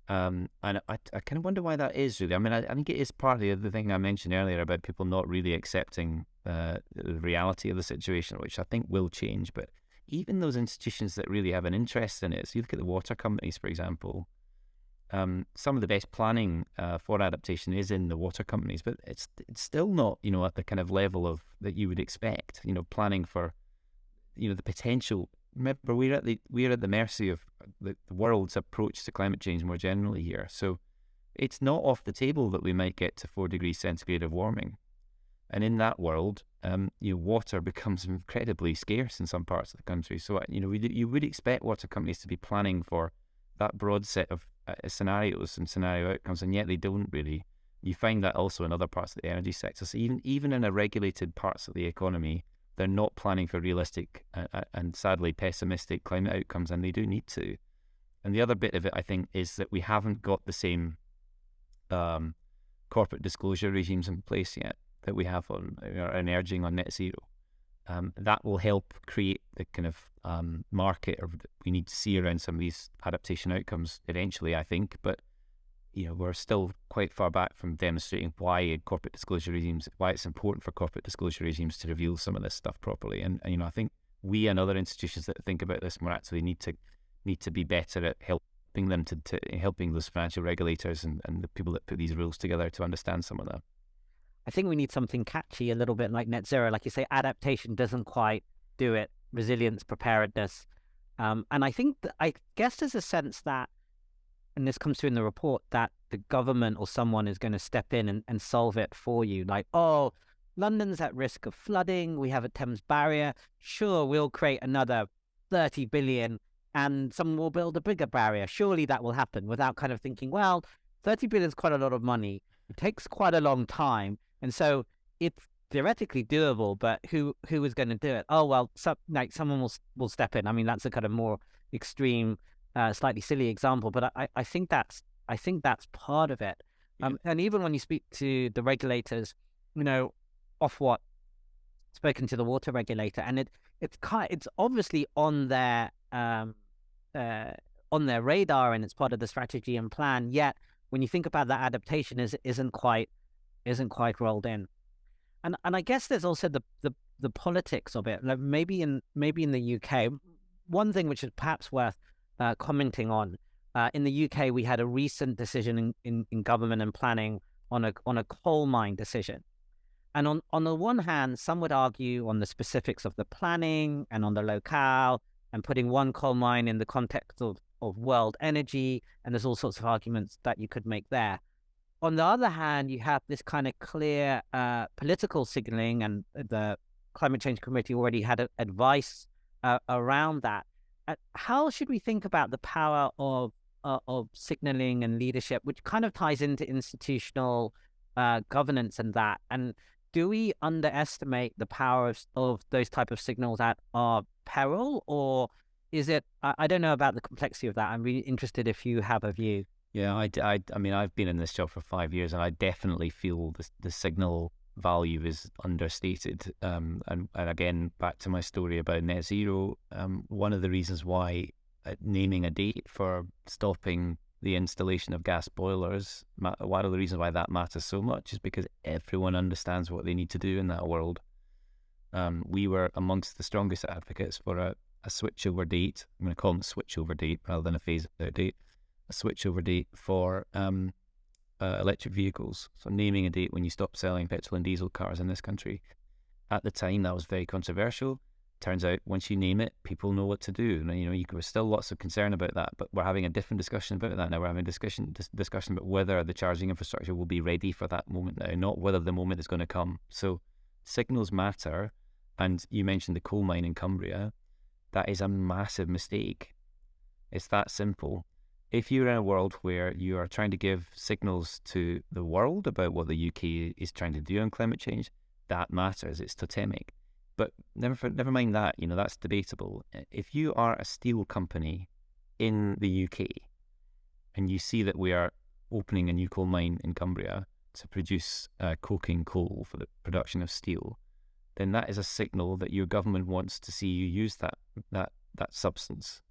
And I kind of wonder why that is, really. I mean, I think it is partly the thing I mentioned earlier about people not really accepting the reality of the situation, which I think will change. But even those institutions that really have an interest in it, so you look at the water companies, for example, some of the best planning for adaptation is in the water companies, but it's still not, at the kind of level of that you would expect, planning for, the potential. Remember, we're at the mercy of the world's approach to climate change more generally here. So it's not off the table that we might get to 4 degrees centigrade of warming. And in that world, water becomes incredibly scarce in some parts of the country. So, you would expect water companies to be planning for that broad set of scenarios and scenario outcomes, and yet they don't really. You find that also in other parts of the energy sector. So even in a regulated parts of the economy, they're not planning for realistic and sadly pessimistic climate outcomes, and they do need to. And the other bit of it, I think, is that we haven't got the same corporate disclosure regimes in place yet that we have on urging on net zero. That will help create the kind of market we need to see around some of these adaptation outcomes eventually, I think. But we're still quite far back from demonstrating why it's important for corporate disclosure regimes to reveal some of this stuff properly. And I think we and other institutions that think about this more actually need to be better at helping them to helping those financial regulators and the people that put these rules together to understand some of that. I think we need something catchy, a little bit like net zero. Like you say, adaptation doesn't quite do it. Resilience, preparedness. And I guess there's a sense that, and this comes through in the report, that the government or someone is going to step in and solve it for you. Like, oh, London's at risk of flooding. We have a Thames barrier. Sure, we'll create another 30 billion and someone will build a bigger barrier. Surely that will happen, without kind of thinking, well, 30 billion is quite a lot of money. It takes quite a long time. And so it's theoretically doable, but who is going to do it? Oh, well, someone will step in. I mean, that's a kind of more extreme, slightly silly example, but I think that's part of it. Yeah. And even when you speak to the regulators, Ofwat spoken to the water regulator, and it's obviously on their radar, and it's part of the strategy and plan. Yet when you think about that, adaptation isn't quite rolled in. And I guess there's also the politics of it. Like maybe in the UK, one thing which is perhaps worth commenting on. In the UK, we had a recent decision in government and planning on a coal mine decision. And on the one hand, some would argue on the specifics of the planning and on the locale and putting one coal mine in the context of world energy, and there's all sorts of arguments that you could make there. On the other hand, you have this kind of clear political signaling, and the Climate Change Committee already had advice around that. How should we think about the power of signaling and leadership, which kind of ties into institutional governance and that? And do we underestimate the power of those type of signals at our peril, or is it? I don't know about the complexity of that. I'm really interested if you have a view. Yeah, I mean, I've been in this job for 5 years, and I definitely feel the signal value is understated. And again, back to my story about net zero, one of the reasons why naming a date for stopping the installation of gas boilers, one of the reasons why that matters so much is because everyone understands what they need to do in that world. We were amongst the strongest advocates for a switchover date. I'm going to call them a switchover date rather than a phase-out date. A switchover date for electric vehicles. So naming a date when you stop selling petrol and diesel cars in this country. At the time, that was very controversial. turns out once you name it, people know what to do. And, there's still lots of concern about that, but we're having a different discussion about that now. We're having a discussion about whether the charging infrastructure will be ready for that moment now, not whether the moment is going to come. So signals matter. And you mentioned the coal mine in Cumbria. That is a massive mistake. It's that simple. If you're in a world where you are trying to give signals to the world about what the UK is trying to do on climate change, that matters. It's totemic. But never mind that. That's debatable. If you are a steel company in the UK and you see that we are opening a new coal mine in Cumbria to produce coking coal for the production of steel, then that is a signal that your government wants to see you use that substance.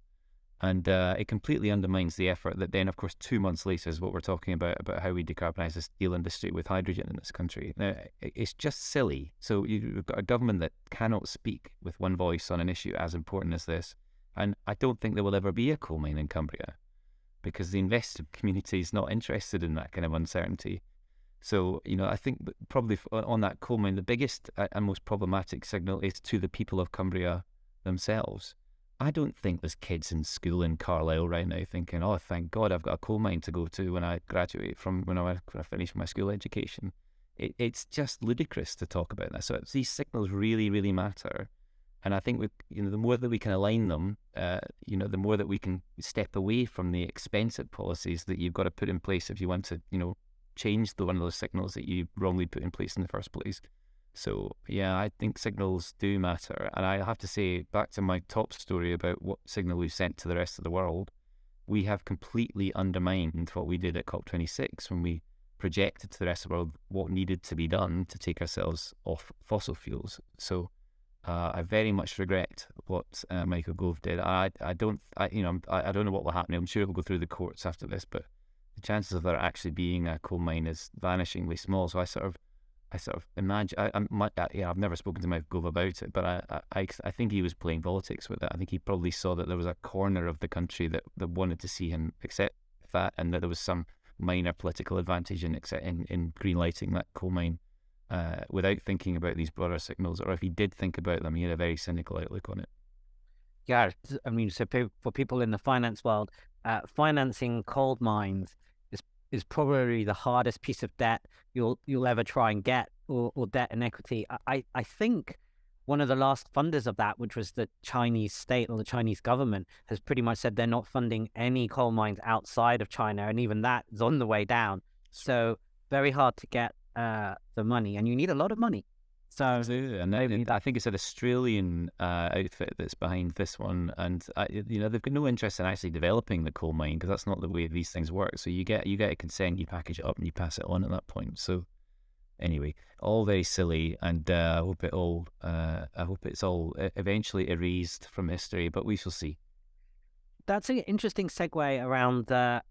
And it completely undermines the effort that then, of course, 2 months later is what we're talking about how we decarbonise the steel industry with hydrogen in this country. Now, it's just silly. So you've got a government that cannot speak with one voice on an issue as important as this. And I don't think there will ever be a coal mine in Cumbria because the investor community is not interested in that kind of uncertainty. So, I think probably on that coal mine, the biggest and most problematic signal is to the people of Cumbria themselves. I don't think there's kids in school in Carlisle right now thinking, oh, thank God I've got a coal mine to go to when I graduate when I finish my school education. It's just ludicrous to talk about that. So these signals really, really matter. And I think the more that we can align them, the more that we can step away from the expensive policies that you've got to put in place if you want to, change one of those signals that you wrongly put in place in the first place. So, yeah, I think signals do matter. And I have to say, back to my top story about what signal we've sent to the rest of the world, we have completely undermined what we did at COP26 when we projected to the rest of the world what needed to be done to take ourselves off fossil fuels. So I very much regret what Michael Gove did. I don't know what will happen. I'm sure it will go through the courts after this, but the chances of there actually being a coal mine is vanishingly small. So I sort of imagine. I've never spoken to Michael Gove about it, but I think he was playing politics with it. I think he probably saw that there was a corner of the country that wanted to see him accept that, and that there was some minor political advantage in green lighting that coal mine without thinking about these broader signals. Or if he did think about them, he had a very cynical outlook on it. Yeah, I mean, so for people in the finance world, financing coal mines is probably the hardest piece of debt you'll ever try and get, or debt and equity. I think one of the last funders of that, which was the Chinese state or the Chinese government, has pretty much said they're not funding any coal mines outside of China, and even that is on the way down. So very hard to get the money, and you need a lot of money. So, and I think it's an Australian outfit that's behind this one, and they've got no interest in actually developing the coal mine because that's not the way these things work. So you get a consent, you package it up, and you pass it on at that point. So anyway, all very silly, and I hope it's all eventually erased from history, but we shall see. That's an interesting segue around the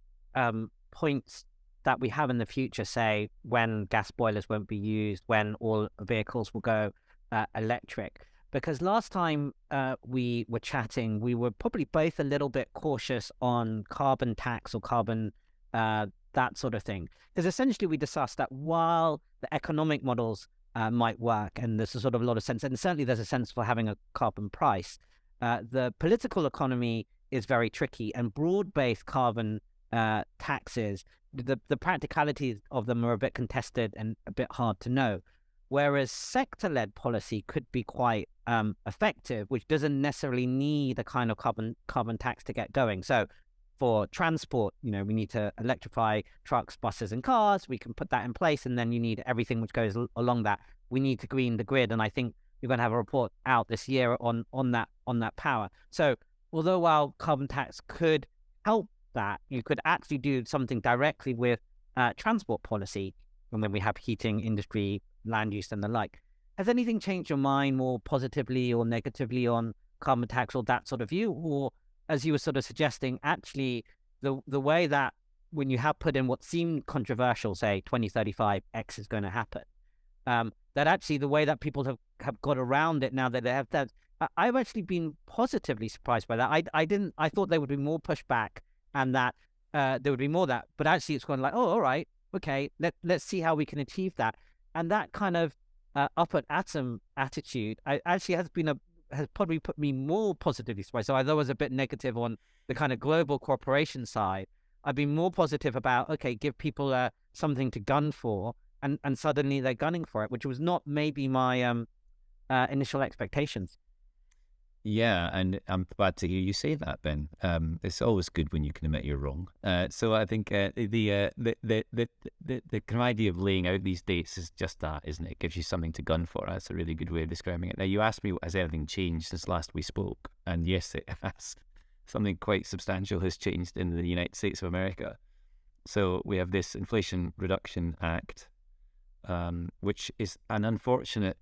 points that we have in the future, say when gas boilers won't be used, when all vehicles will go electric. Because last time we were chatting, we were probably both a little bit cautious on carbon tax or carbon, that sort of thing. Because essentially we discussed that while the economic models might work, and there's a sort of a lot of sense, and certainly there's a sense for having a carbon price, the political economy is very tricky, and broad-based carbon taxes, the practicalities of them are a bit contested and a bit hard to know. Whereas sector-led policy could be quite effective, which doesn't necessarily need a kind of carbon tax to get going. So for transport, we need to electrify trucks, buses, and cars. We can put that in place, and then you need everything which goes along that. We need to green the grid, and I think we're going to have a report out this year on that power. So although while carbon tax could help that, you could actually do something directly with transport policy, and then we have heating, industry, land use, and the like. Has anything changed your mind more positively or negatively on carbon tax or that sort of view? Or as you were sort of suggesting, actually the way that when you have put in what seemed controversial, say 2035 X is going to happen, that actually the way that people have got around it now that they have that, I've actually been positively surprised by that. I thought there would be more pushback, and that there would be more of that, but actually it's gone like, oh, all right, okay, let's see how we can achieve that. And that kind of up at atom attitude actually has probably put me more positively surprised. So although I was a bit negative on the kind of global cooperation side, I've been more positive about, okay, give people something to gun for, and suddenly they're gunning for it, which was not maybe my initial expectations. Yeah, and I'm glad to hear you say that, Ben. It's always good when you can admit you're wrong. So I think the kind of idea of laying out these dates is just that, isn't it? It gives you something to gun for. That's a really good way of describing it. Now, you asked me, has anything changed since last we spoke? And yes, it has. Something quite substantial has changed in the United States of America. So we have this Inflation Reduction Act, which is an unfortunate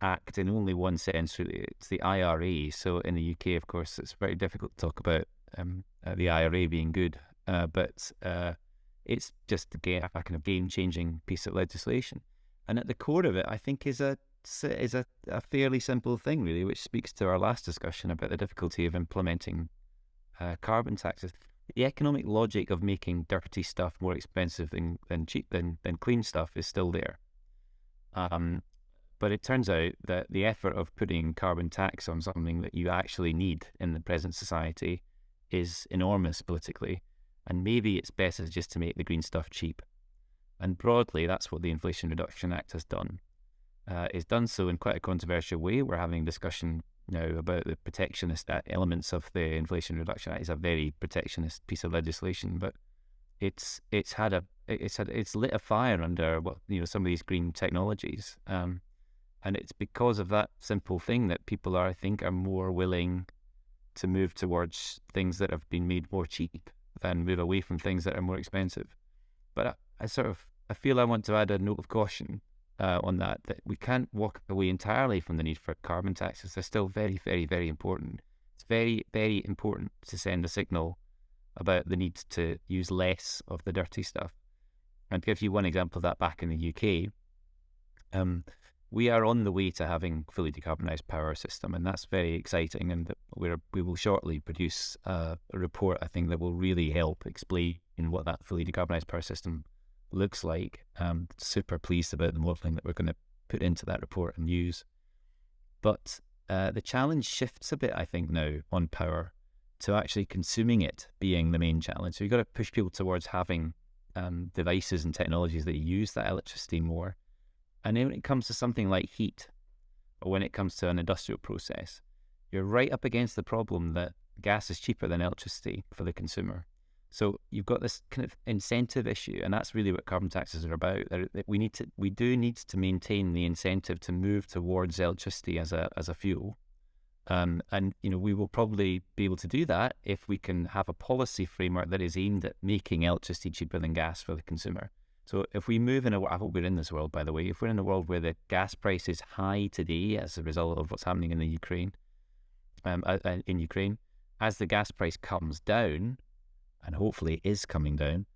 act in only one sense, really. It's the IRA. So in the UK, of course, it's very difficult to talk about the IRA being good, but it's just a kind of game-changing piece of legislation. And at the core of it, I think, is a fairly simple thing, really, which speaks to our last discussion about the difficulty of implementing carbon taxes. The economic logic of making dirty stuff more expensive than clean stuff is still there. But it turns out that the effort of putting carbon tax on something that you actually need in the present society is enormous politically, and maybe it's better just to make the green stuff cheap. And broadly, that's what the Inflation Reduction Act has done. It's done so in quite a controversial way. We're having discussion now about the protectionist elements of the Inflation Reduction Act. It's a very protectionist piece of legislation, but it's lit a fire under some of these green technologies. And it's because of that simple thing that people I think, are more willing to move towards things that have been made more cheap than move away from things that are more expensive. But I feel I want to add a note of caution on that we can't walk away entirely from the need for carbon taxes. They're still very, very, very important. It's very, very important to send a signal about the need to use less of the dirty stuff. And to give you one example of that, back in the UK, we are on the way to having fully decarbonised power system, and that's very exciting. And we will shortly produce a report, I think, that will really help explain what that fully decarbonised power system looks like. Super pleased about the modelling that we're going to put into that report and use. But the challenge shifts a bit, I think, now on power to actually consuming it being the main challenge. So you've got to push people towards having devices and technologies that use that electricity more. And then when it comes to something like heat, or when it comes to an industrial process, you're right up against the problem that gas is cheaper than electricity for the consumer. So you've got this kind of incentive issue, and that's really what carbon taxes are about. We do need to maintain the incentive to move towards electricity as a fuel. And we will probably be able to do that if we can have a policy framework that is aimed at making electricity cheaper than gas for the consumer. So if we move I hope we're in this world, by the way, if we're in a world where the gas price is high today as a result of what's happening in the Ukraine, as the gas price comes down, and hopefully is coming down,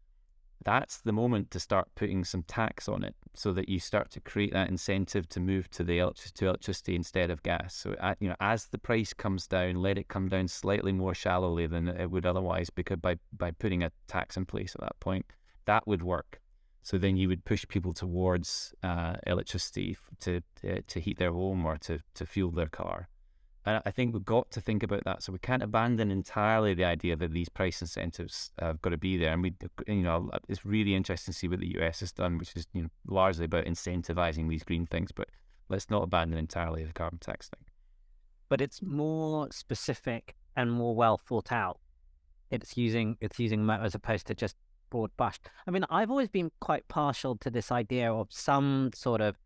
that's the moment to start putting some tax on it, so that you start to create that incentive to move to electricity instead of gas. So as the price comes down, let it come down slightly more shallowly than it would otherwise, because by putting a tax in place at that point, that would work. So then you would push people towards electricity to heat their home or to fuel their car. And I think we've got to think about that. So we can't abandon entirely the idea that these price incentives have got to be there. And it's really interesting to see what the US has done, which is largely about incentivizing these green things. But let's not abandon entirely the carbon tax thing. But it's more specific and more well thought out. It's using as opposed to just broad brush. I mean, I've always been quite partial to this idea of some sort of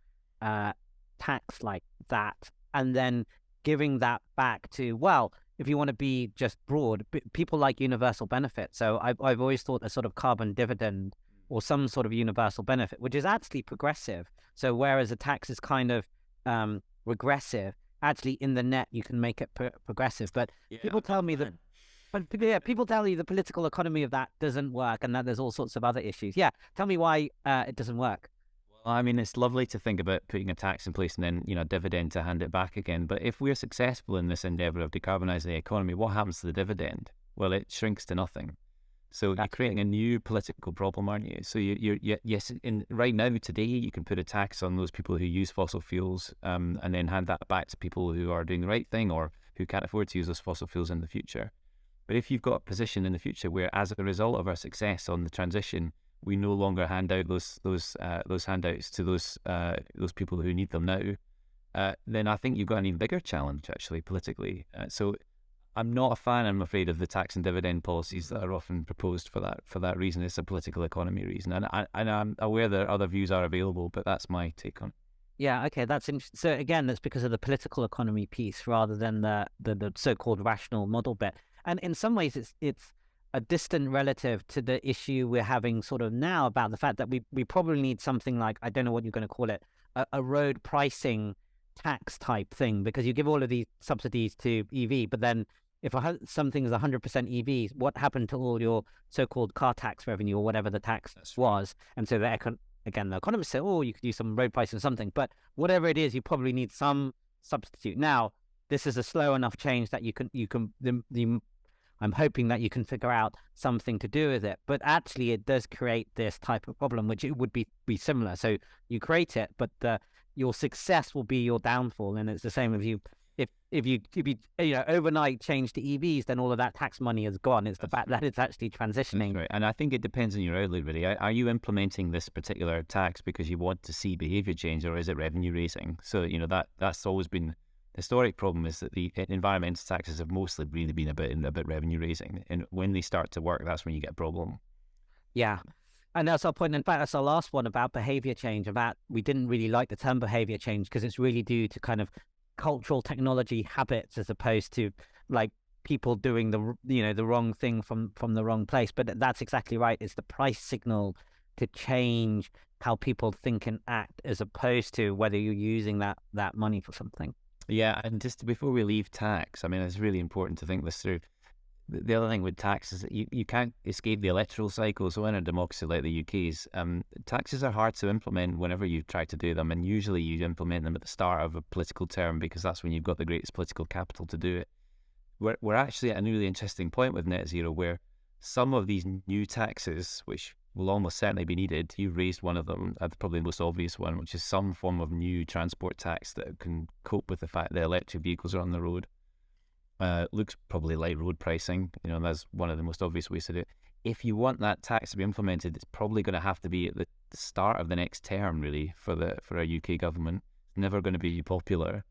tax like that, and then giving that back to, well, if you want to be just broad, people like universal benefit. So I've always thought a sort of carbon dividend or some sort of universal benefit, which is actually progressive. So whereas a tax is kind of regressive, actually in the net you can make it progressive. But people tell me that. But people tell you the political economy of that doesn't work, and that there's all sorts of other issues. Yeah, tell me why it doesn't work. Well, I mean, it's lovely to think about putting a tax in place and then, a dividend to hand it back again. But if we're successful in this endeavour of decarbonising the economy, what happens to the dividend? Well, it shrinks to nothing. So you're That's creating a new political problem, aren't you? So yes, right now today you can put a tax on those people who use fossil fuels, and then hand that back to people who are doing the right thing or who can't afford to use those fossil fuels in the future. But if you've got a position in the future where, as a result of our success on the transition, we no longer hand out those handouts to those people who need them now, then I think you've got an even bigger challenge actually politically. So I'm not a fan, I'm afraid, of the tax and dividend policies that are often proposed for that reason. It's a political economy reason, and I'm aware that other views are available, but that's my take on it. Yeah, okay, that's interesting. So again, that's because of the political economy piece rather than the so-called rational model bit. And in some ways, it's a distant relative to the issue we're having sort of now about the fact that we probably need something like, I don't know what you're going to call it, a road pricing tax type thing, because you give all of these subsidies to EV, but then if something is 100% EVs, what happened to all your so-called car tax revenue or whatever the tax was? And so again, the economists say, oh, you could use some road pricing or something, but whatever it is, you probably need some substitute. Now, this is a slow enough change that I'm hoping that you can figure out something to do with it. But actually, it does create this type of problem, which it would be similar. So you create it, but your success will be your downfall. And it's the same with you. If you overnight change to EVs, then all of that tax money is gone. It's the fact that it's actually transitioning. Right. And I think it depends on your outlook, really. Are you implementing this particular tax because you want to see behaviour change, or is it revenue raising? So, that's always been the historic problem, is that the environmental taxes have mostly really been about revenue raising. And when they start to work, that's when you get a problem. Yeah. And that's our point. In fact, that's our last one about behaviour change. About we didn't really like the term behaviour change because it's really due to kind of cultural technology habits as opposed to like people doing the wrong thing from the wrong place. But that's exactly right. It's the price signal to change how people think and act, as opposed to whether you're using that money for something. Yeah, and just before we leave tax, I mean, it's really important to think this through. The other thing with tax is that you can't escape the electoral cycle. So in a democracy like the UK's, taxes are hard to implement whenever you try to do them, and usually you implement them at the start of a political term because that's when you've got the greatest political capital to do it. We're actually at a really interesting point with NetZero, where some of these new taxes, which will almost certainly be needed, you raised one of them, probably the most obvious one, which is some form of new transport tax that can cope with the fact that electric vehicles are on the road. Looks probably like road pricing, that's one of the most obvious ways to do it. If you want that tax to be implemented, it's probably going to have to be at the start of the next term, really, for a UK government. It's never going to be popular.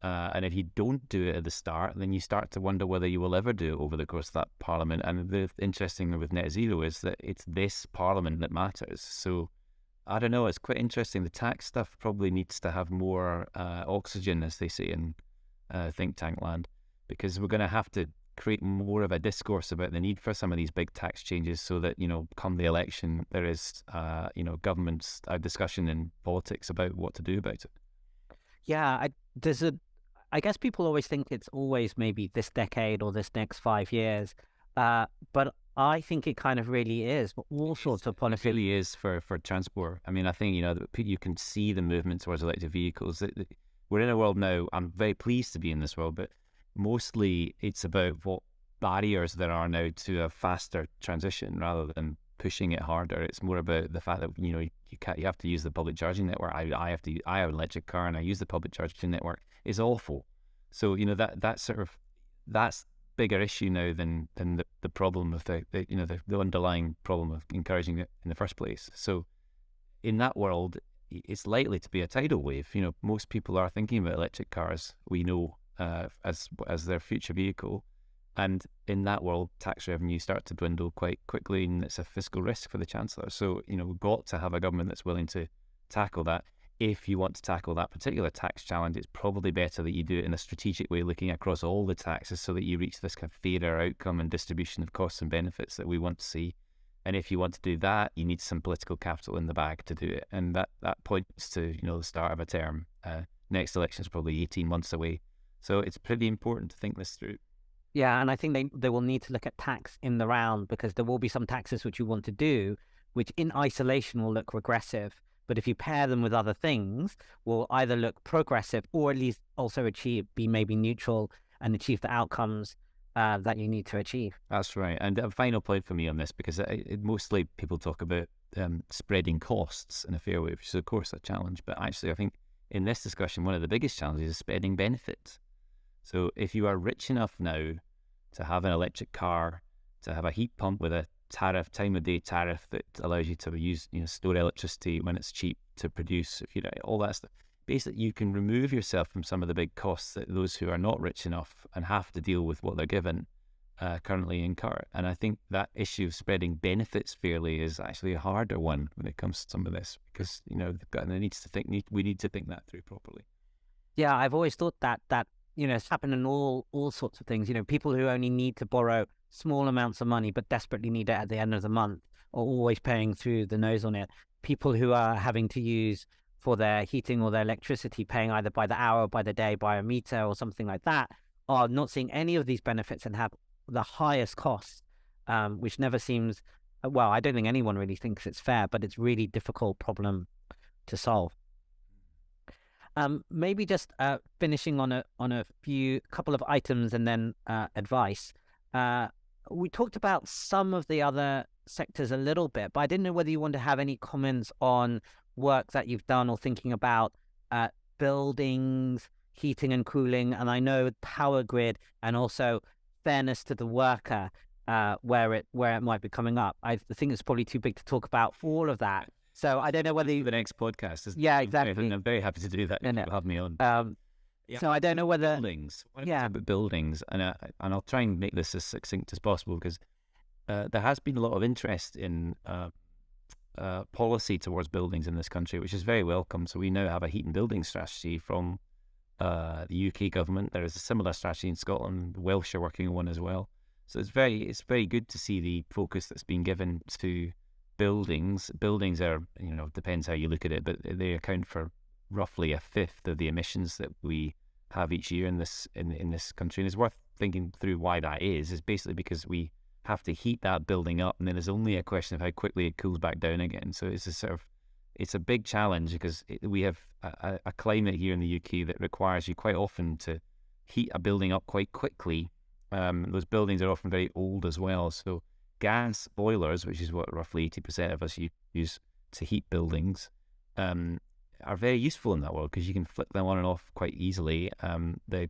And if you don't do it at the start, then you start to wonder whether you will ever do it over the course of that parliament. And the interesting thing with NetZero is that it's this parliament that matters. So I don't know, it's quite interesting. The tax stuff probably needs to have more oxygen, as they say in think tank land, because we're going to have to create more of a discourse about the need for some of these big tax changes, so that, come the election, there is, government's discussion in politics about what to do about it. Yeah, I guess people always think it's always maybe this decade or this next 5 years, but I think it kind of really is. But all sorts of policies. It really is for transport. I mean, I think you can see the movement towards electric vehicles. We're in a world now. I'm very pleased to be in this world, but mostly it's about what barriers there are now to a faster transition rather than pushing it harder. It's more about the fact that you have to use the public charging network. I have an electric car and I use the public charging network. It's awful. So that's bigger issue now than the problem of the underlying problem of encouraging it in the first place. So in that world, it's likely to be a tidal wave. Most people are thinking about electric cars, we know, as their future vehicle, and in that world, tax revenues start to dwindle quite quickly, and it's a fiscal risk for the Chancellor. So we've got to have a government that's willing to tackle that. If you want to tackle that particular tax challenge, it's probably better that you do it in a strategic way, looking across all the taxes so that you reach this kind of fairer outcome and distribution of costs and benefits that we want to see. And if you want to do that, you need some political capital in the bag to do it. And that points to the start of a term. Next election is probably 18 months away. So it's pretty important to think this through. Yeah, and I think they will need to look at tax in the round, because there will be some taxes which you want to do, which in isolation will look regressive. But if you pair them with other things, will either look progressive or at least also be maybe neutral and achieve the outcomes that you need to achieve. That's right. And a final point for me on this, because mostly people talk about spreading costs in a fair way, which is of course a challenge. But actually, I think in this discussion, one of the biggest challenges is spreading benefits. So if you are rich enough now to have an electric car, to have a heat pump with a tariff, time of day tariff that allows you to use, store electricity when it's cheap to produce, if you know, all that stuff. Basically, you can remove yourself from some of the big costs that those who are not rich enough and have to deal with what they're given currently incur. And I think that issue of spreading benefits fairly is actually a harder one when it comes to some of this, because we need to think that through properly. Yeah, I've always thought that it's happened in all sorts of things. People who only need to borrow small amounts of money but desperately need it at the end of the month are always paying through the nose on it. People who are having to use for their heating or their electricity, paying either by the hour, by the day, by a meter or something like that, are not seeing any of these benefits and have the highest costs, which never seems, well, I don't think anyone really thinks it's fair, but it's really difficult problem to solve. Maybe just finishing on a couple of items and then advice. We talked about some of the other sectors a little bit, but I didn't know whether you want to have any comments on work that you've done or thinking about buildings, heating and cooling, and I know power grid, and also fairness to the worker, where it might be coming up. I think it's probably too big to talk about for all of that. So I don't know whether the next podcast is. Yeah, exactly. I'm very happy to do that. If you have me on. So I don't know whether buildings. About buildings, and I'll try and make this as succinct as possible, because there has been a lot of interest in policy towards buildings in this country, which is very welcome. So we now have a heat and building strategy from the UK government. There is a similar strategy in Scotland. The Welsh are working on one as well. So it's very good to see the focus that's been given to buildings. Buildings are, depends how you look at it, but they account for roughly a fifth of the emissions that we have each year in this country. And it's worth thinking through why that is basically because we have to heat that building up, and then it's only a question of how quickly it cools back down again. So it's a big challenge, because we have a climate here in the UK that requires you quite often to heat a building up quite quickly. Those buildings are often very old as well. So gas boilers, which is what roughly 80% of us use to heat buildings, are very useful in that world, because you can flick them on and off quite easily. The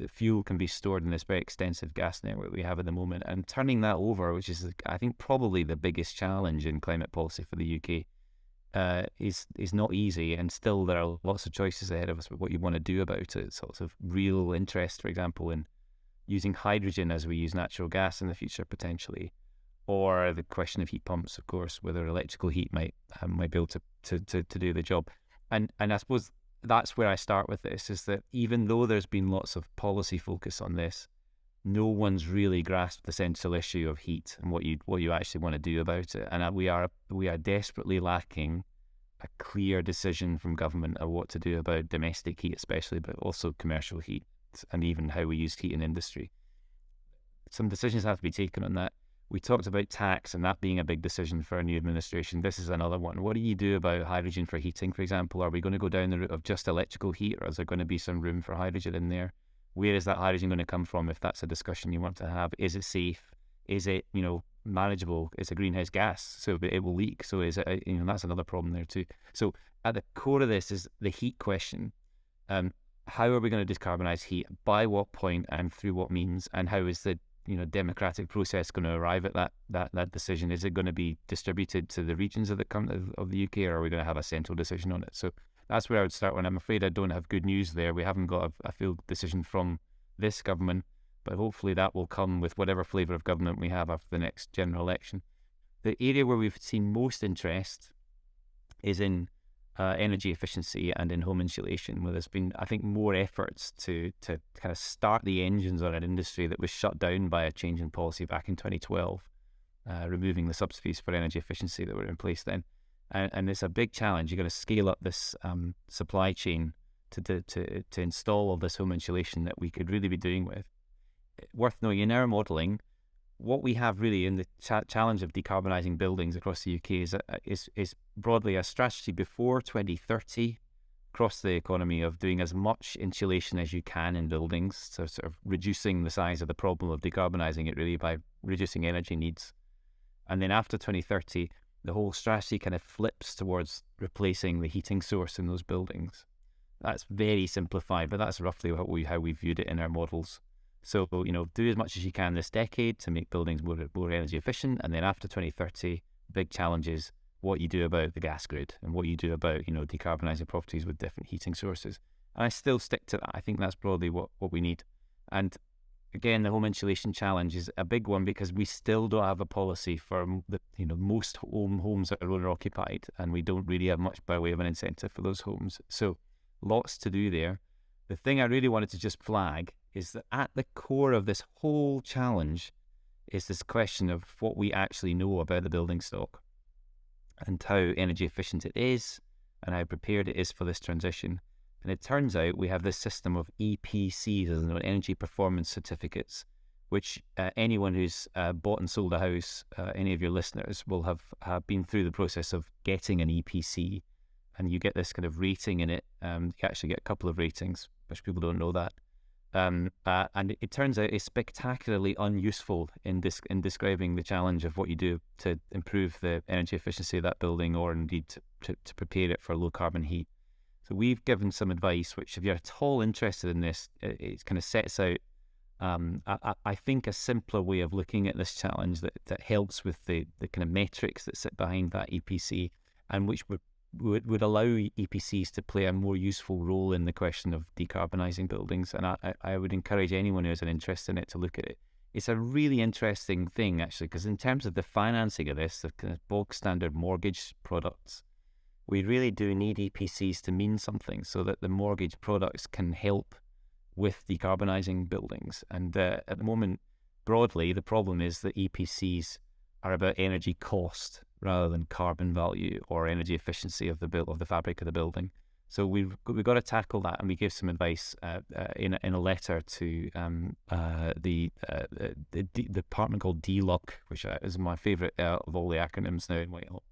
fuel can be stored in this very extensive gas network we have at the moment, and turning that over, which is I think probably the biggest challenge in climate policy for the UK, is not easy. And still there are lots of choices ahead of us with what you want to do about it. Sorts of real interest, for example, in using hydrogen as we use natural gas in the future potentially, or the question of heat pumps, of course, whether electrical heat might be able to do the job. And I suppose that's where I start with this, is that even though there's been lots of policy focus on this, no one's really grasped the central issue of heat and what you actually want to do about it. And we are desperately lacking a clear decision from government of what to do about domestic heat, especially, but also commercial heat, and even how we use heat in industry. Some decisions have to be taken on that. We talked about tax and that being a big decision for a new administration. This is another one. What do you do about hydrogen for heating, for example? Are we going to go down the route of just electrical heat, or is there going to be some room for hydrogen in there? Where is that hydrogen going to come from, if that's a discussion you want to have? Is it safe? Is it, manageable? It's a greenhouse gas, so it will leak. So is it, that's another problem there too. So at the core of this is the heat question. How are we going to decarbonise heat? By what point and through what means? And how is the democratic process going to arrive at that decision? Is it going to be distributed to the regions of the UK, or are we going to have a central decision on it? So that's where I would start. When I'm afraid I don't have good news there. We haven't got a full decision from this government, but hopefully that will come with whatever flavour of government we have after the next general election. The area where we've seen most interest is in energy efficiency and in home insulation, where there's been, I think, more efforts to kind of start the engines on an industry that was shut down by a change in policy back in 2012, removing the subsidies for energy efficiency that were in place then. And it's a big challenge. You're going to scale up this supply chain to install all this home insulation that we could really be doing with. Worth knowing, in our modelling, what we have really in the challenge of decarbonising buildings across the UK is broadly a strategy before 2030, across the economy of doing as much insulation as you can in buildings, so sort of reducing the size of the problem of decarbonising it really by reducing energy needs. And then after 2030, the whole strategy kind of flips towards replacing the heating source in those buildings. That's very simplified, but that's roughly how we viewed it in our models. So, do as much as you can this decade to make buildings more energy efficient. And then after 2030, big challenge is what you do about the gas grid and what you do about, decarbonising properties with different heating sources. And I still stick to that. I think that's probably what we need. And again, the home insulation challenge is a big one because we still don't have a policy for most homes that are owner occupied, and we don't really have much by way of an incentive for those homes. So lots to do there. The thing I really wanted to just flag is that at the core of this whole challenge is this question of what we actually know about the building stock and how energy efficient it is and how prepared it is for this transition. And it turns out we have this system of EPCs, energy performance certificates, which anyone who's bought and sold a house, any of your listeners will have been through the process of getting an EPC, and you get this kind of rating in it. You actually get a couple of ratings, which people don't know that. And it turns out it's spectacularly unuseful in describing the challenge of what you do to improve the energy efficiency of that building, or indeed to prepare it for low carbon heat. So we've given some advice, which if you're at all interested in this, it kind of sets out, I think, a simpler way of looking at this challenge that helps with the kind of metrics that sit behind that EPC, and which would allow EPCs to play a more useful role in the question of decarbonising buildings. And I would encourage anyone who has an interest in it to look at it. It's a really interesting thing, actually, because in terms of the financing of this, the kind of bog standard mortgage products, we really do need EPCs to mean something so that the mortgage products can help with decarbonising buildings. And at the moment, broadly, the problem is that EPCs are about energy cost rather than carbon value or energy efficiency of the fabric of the building. So we've got to tackle that, and we give some advice in a letter to the department called DLUC, which is my favourite of all the acronyms now in Whitehall.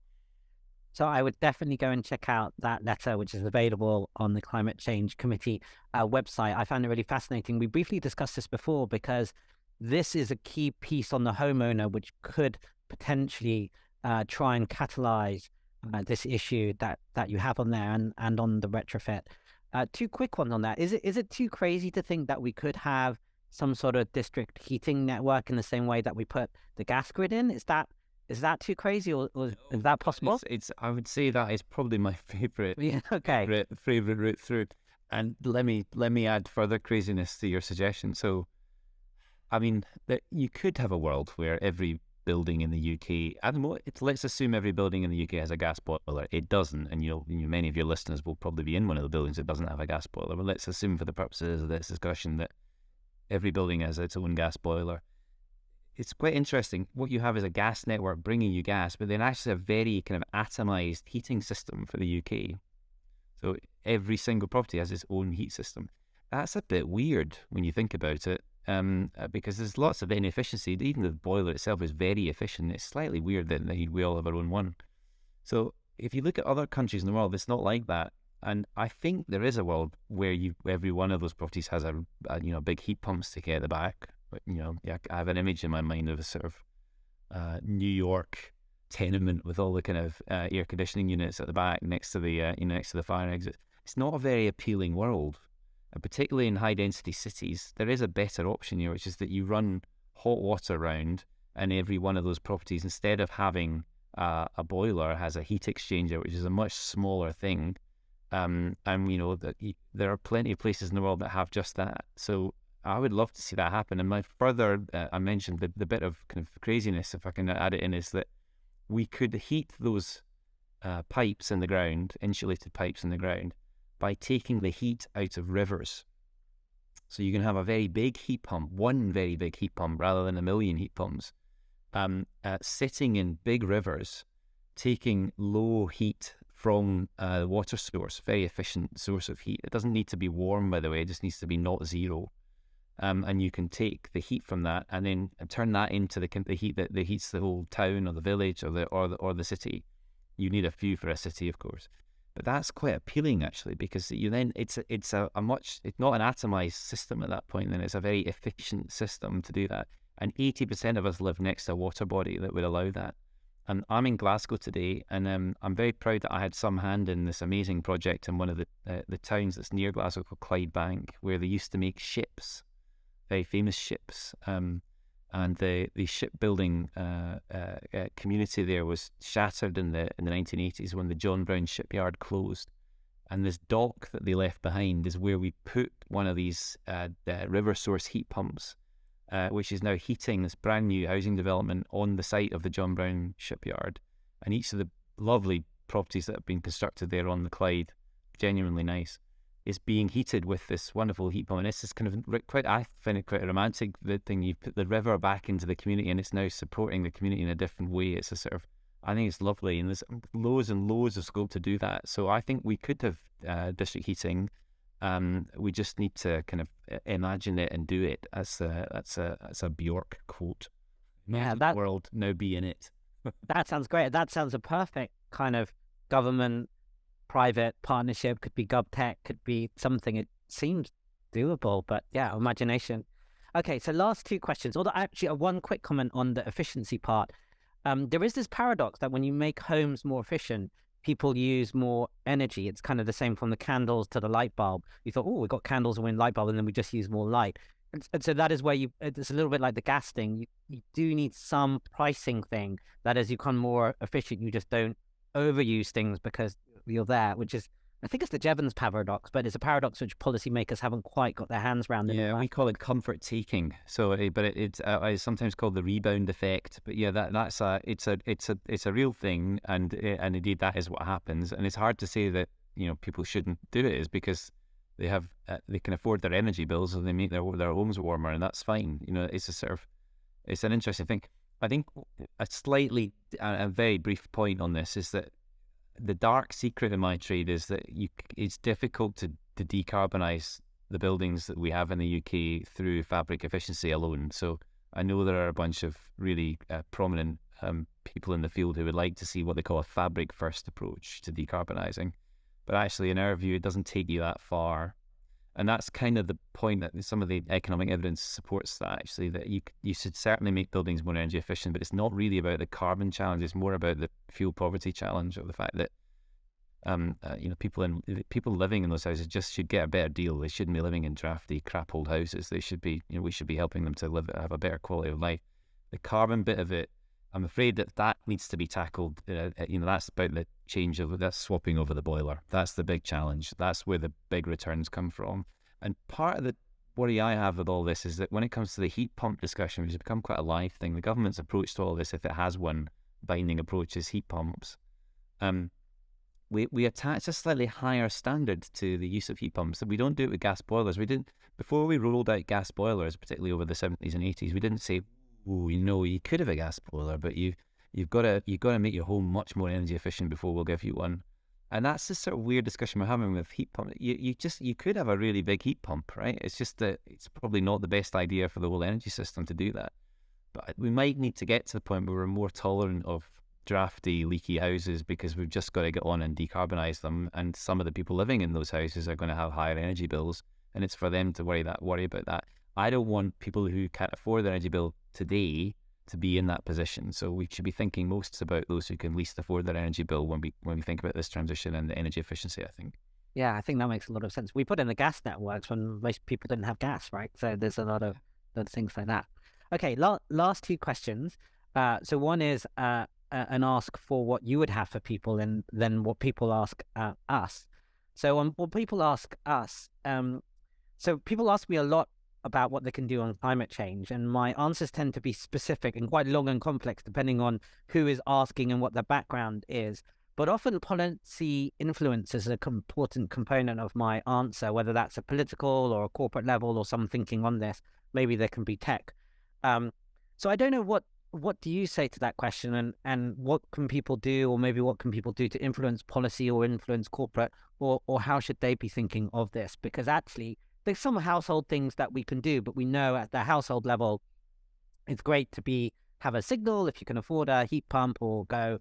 So I would definitely go and check out that letter, which is available on the Climate Change Committee website. I found it really fascinating. We briefly discussed this before because this is a key piece on the homeowner, which could potentially try and catalyze this issue that you have on there and on the retrofit. Two quick ones on that. Is it too crazy to think that we could have some sort of district heating network in the same way that we put the gas grid in? Is that too crazy, or is that possible? It's I would say that is probably my favorite. Yeah, okay. favorite route through. And let me add further craziness to your suggestion. So, I mean, you could have a world where every building in the UK, let's assume every building in the UK has a gas boiler. It doesn't, and many of your listeners will probably be in one of the buildings that doesn't have a gas boiler. But let's assume, for the purposes of this discussion, that every building has its own gas boiler. It's quite interesting. What you have is a gas network bringing you gas, but then actually a very kind of atomized heating system for the UK. So every single property has its own heat system. That's a bit weird when you think about it, because there's lots of inefficiency. Even the boiler itself is very efficient. It's slightly weird that we all have our own one. So if you look at other countries in the world, it's not like that. And I think there is a world where every one of those properties has a big heat pump sticking at the back. But, I have an image in my mind of a sort of New York tenement with all the kind of air conditioning units at the back next to the fire exit. It's not a very appealing world, and particularly in high density cities. There is a better option here, which is that you run hot water around, and every one of those properties, instead of having a boiler, has a heat exchanger, which is a much smaller thing. And there are plenty of places in the world that have just that. So I would love to see that happen. And my further, I mentioned the bit of kind of craziness, if I can add it in, is that we could heat those pipes in the ground, insulated pipes in the ground, by taking the heat out of rivers. So you can have a very big heat pump, one very big heat pump, rather than a million heat pumps, sitting in big rivers, taking low heat from the water source, very efficient source of heat. It doesn't need to be warm, by the way, it just needs to be not zero. And you can take the heat from that and then turn that into the heat that heats the whole town or the village or the city. You need a few for a city, of course. But that's quite appealing actually, because you then it's not an atomized system at that point. Then it's a very efficient system to do that. And 80% of us live next to a water body that would allow that. And I'm in Glasgow today, and I'm very proud that I had some hand in this amazing project in one of the towns that's near Glasgow called Clydebank, where they used to make ships, very famous ships. And the shipbuilding community there was shattered in the 1980s when the John Brown shipyard closed. And this dock that they left behind is where we put one of these river source heat pumps, which is now heating this brand new housing development on the site of the John Brown shipyard. And each of the lovely properties that have been constructed there on the Clyde, genuinely nice, is being heated with this wonderful heat pump. And it's just kind of I find it quite a romantic thing. You put the river back into the community, and it's now supporting the community in a different way. It's a sort of, I think it's lovely, and there's loads and loads of scope to do that. So I think we could have district heating. We just need to kind of imagine it and do it. That's a Bjork quote. Yeah, that world, now be in it. That sounds great. That sounds a perfect kind of government private partnership. Could be GovTech, could be something. It seems doable, but yeah, imagination. Okay, so last two questions. Although actually, one quick comment on the efficiency part. There is this paradox that when you make homes more efficient, people use more energy. It's kind of the same from the candles to the light bulb. You thought, oh, we got candles and light bulb, and then we just use more light. And so that is where it's a little bit like the gas thing. You do need some pricing thing that as you become more efficient, you just don't overuse things because you're there, which is, I think it's the Jevons paradox, but it's a paradox which policymakers haven't quite got their hands around. Yeah, we call it comfort taking. So, but it's sometimes called the rebound effect. But yeah, it's a real thing, and indeed that is what happens. And it's hard to say that people shouldn't do it, is because they can afford their energy bills, so they make their homes warmer, and that's fine. It's an interesting thing. I think a very brief point on this is that the dark secret in my trade is that it's difficult to decarbonise the buildings that we have in the UK through fabric efficiency alone. So I know there are a bunch of really prominent people in the field who would like to see what they call a fabric first approach to decarbonising. But actually, in our view, it doesn't take you that far. And that's kind of the point, that some of the economic evidence supports that, actually, that you should certainly make buildings more energy efficient, but it's not really about the carbon challenge. It's more about the fuel poverty challenge, or the fact that people living in those houses just should get a better deal. They shouldn't be living in drafty, crap old houses. They should be, we should be helping them to have a better quality of life. The carbon bit of it, I'm afraid that needs to be tackled. That's about the that's swapping over the boiler. That's the big challenge. That's where the big returns come from. And part of the worry I have with all this is that when it comes to the heat pump discussion, which has become quite a live thing, the government's approach to all this, if it has one binding approach, is heat pumps. We attach a slightly higher standard to the use of heat pumps. We don't do it with gas boilers. We didn't, before we rolled out gas boilers, particularly over the 70s and 80s, we didn't say, oh, you could have a gas boiler, but you've got to make your home much more energy efficient before we'll give you one. And that's the sort of weird discussion we're having with heat pump. You could have a really big heat pump, right? It's just that it's probably not the best idea for the whole energy system to do that. But we might need to get to the point where we're more tolerant of drafty, leaky houses, because we've just got to get on and decarbonise them. And some of the people living in those houses are going to have higher energy bills, and it's for them to worry about that. I don't want people who can't afford their energy bill today to be in that position. So we should be thinking most about those who can least afford their energy bill when we think about this transition and the energy efficiency, I think. Yeah, I think that makes a lot of sense. We put in the gas networks when most people didn't have gas, right? So there's a lot of things like that. Okay, last two questions. So one is an ask for what you would have for people, and then what people ask us. So what people ask us, so people ask me a lot about what they can do on climate change, and my answers tend to be specific and quite long and complex depending on who is asking and what their background is. But often policy influence is an important component of my answer, whether that's a political or a corporate level or some thinking on this. Maybe there can be tech. So I don't know, what do you say to that question, and what can people do, or maybe what can people do to influence policy or influence corporate, or how should they be thinking of this? Because actually there's some household things that we can do, but we know at the household level, it's great to have a signal if you can afford a heat pump or go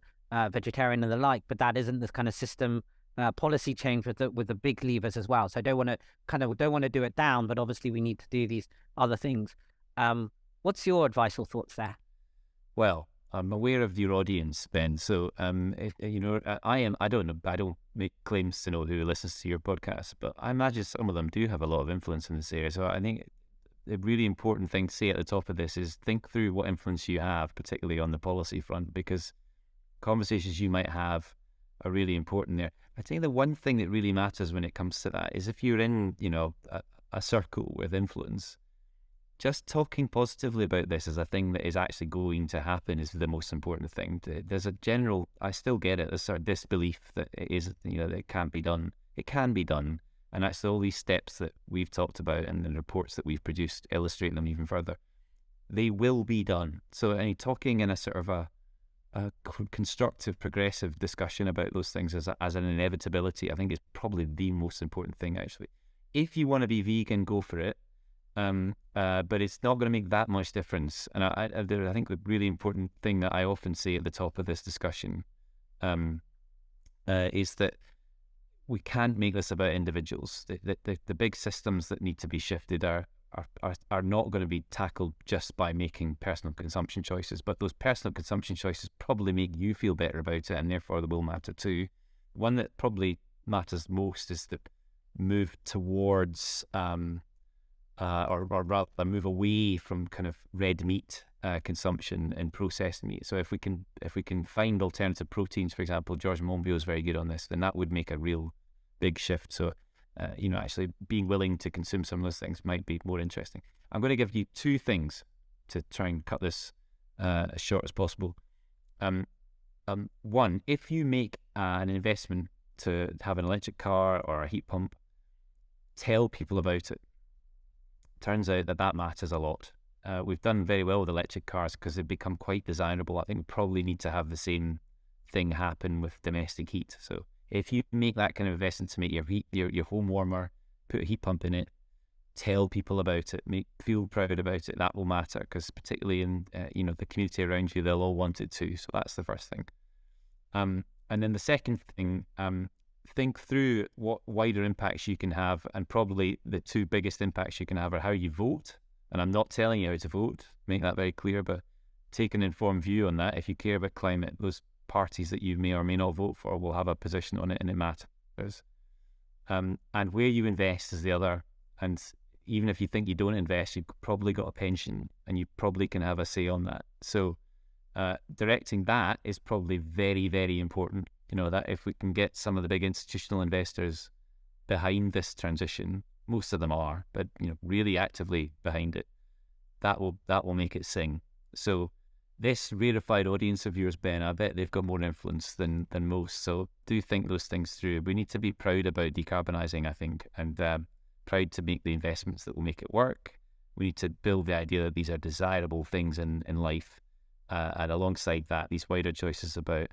vegetarian and the like, but that isn't this kind of system policy change with the big levers as well. So I don't want to do it down, but obviously we need to do these other things. What's your advice or thoughts there? Well, I'm aware of your audience, Ben. So, I don't know. I don't make claims to know who listens to your podcast, but I imagine some of them do have a lot of influence in this area. So, I think the really important thing to say at the top of this is think through what influence you have, particularly on the policy front, because conversations you might have are really important there. I think the one thing that really matters when it comes to that is if you're in, a circle with influence, just talking positively about this as a thing that is actually going to happen is the most important thing. There's a general, I still get it, there's sort of disbelief that it is, that it can't be done. It can be done. And that's all these steps that we've talked about and the reports that we've produced illustrate them even further. They will be done. So talking in a sort of a constructive, progressive discussion about those things as an inevitability, I think is probably the most important thing, actually. If you want to be vegan, go for it. But it's not going to make that much difference. And I think the really important thing that I often say at the top of this discussion is that we can't make this about individuals. The big systems that need to be shifted are not going to be tackled just by making personal consumption choices, but those personal consumption choices probably make you feel better about it, and therefore they will matter too. One that probably matters most is the move towards or rather move away from kind of red meat consumption and processed meat. So if we can find alternative proteins, for example, George Monbiot is very good on this, then that would make a real big shift. So actually being willing to consume some of those things might be more interesting. I'm going to give you two things to try and cut this as short as possible. One, if you make an investment to have an electric car or a heat pump, tell people about it. Turns out that matters a lot. We've done very well with electric cars because they've become quite desirable. I think we probably need to have the same thing happen with domestic heat. So if you make that kind of investment to make your home warmer, put a heat pump in it, tell people about it, feel proud about it. That will matter because particularly in the community around you, they'll all want it too. So that's the first thing. And then the second thing, think through what wider impacts you can have, and probably the two biggest impacts you can have are how you vote. And I'm not telling you how to vote, make that very clear, but take an informed view on that. If you care about climate, those parties that you may or may not vote for will have a position on it, and it matters. And where you invest is the other. And even if you think you don't invest, you've probably got a pension, and you probably can have a say on that. So directing that is probably very, very important. That if we can get some of the big institutional investors behind this transition, most of them are, but really actively behind it, that will make it sing. So this rarefied audience of yours, Ben, I bet they've got more influence than most. So do think those things through. We need to be proud about decarbonising, I think, and proud to make the investments that will make it work. We need to build the idea that these are desirable things in life, and alongside that, these wider choices about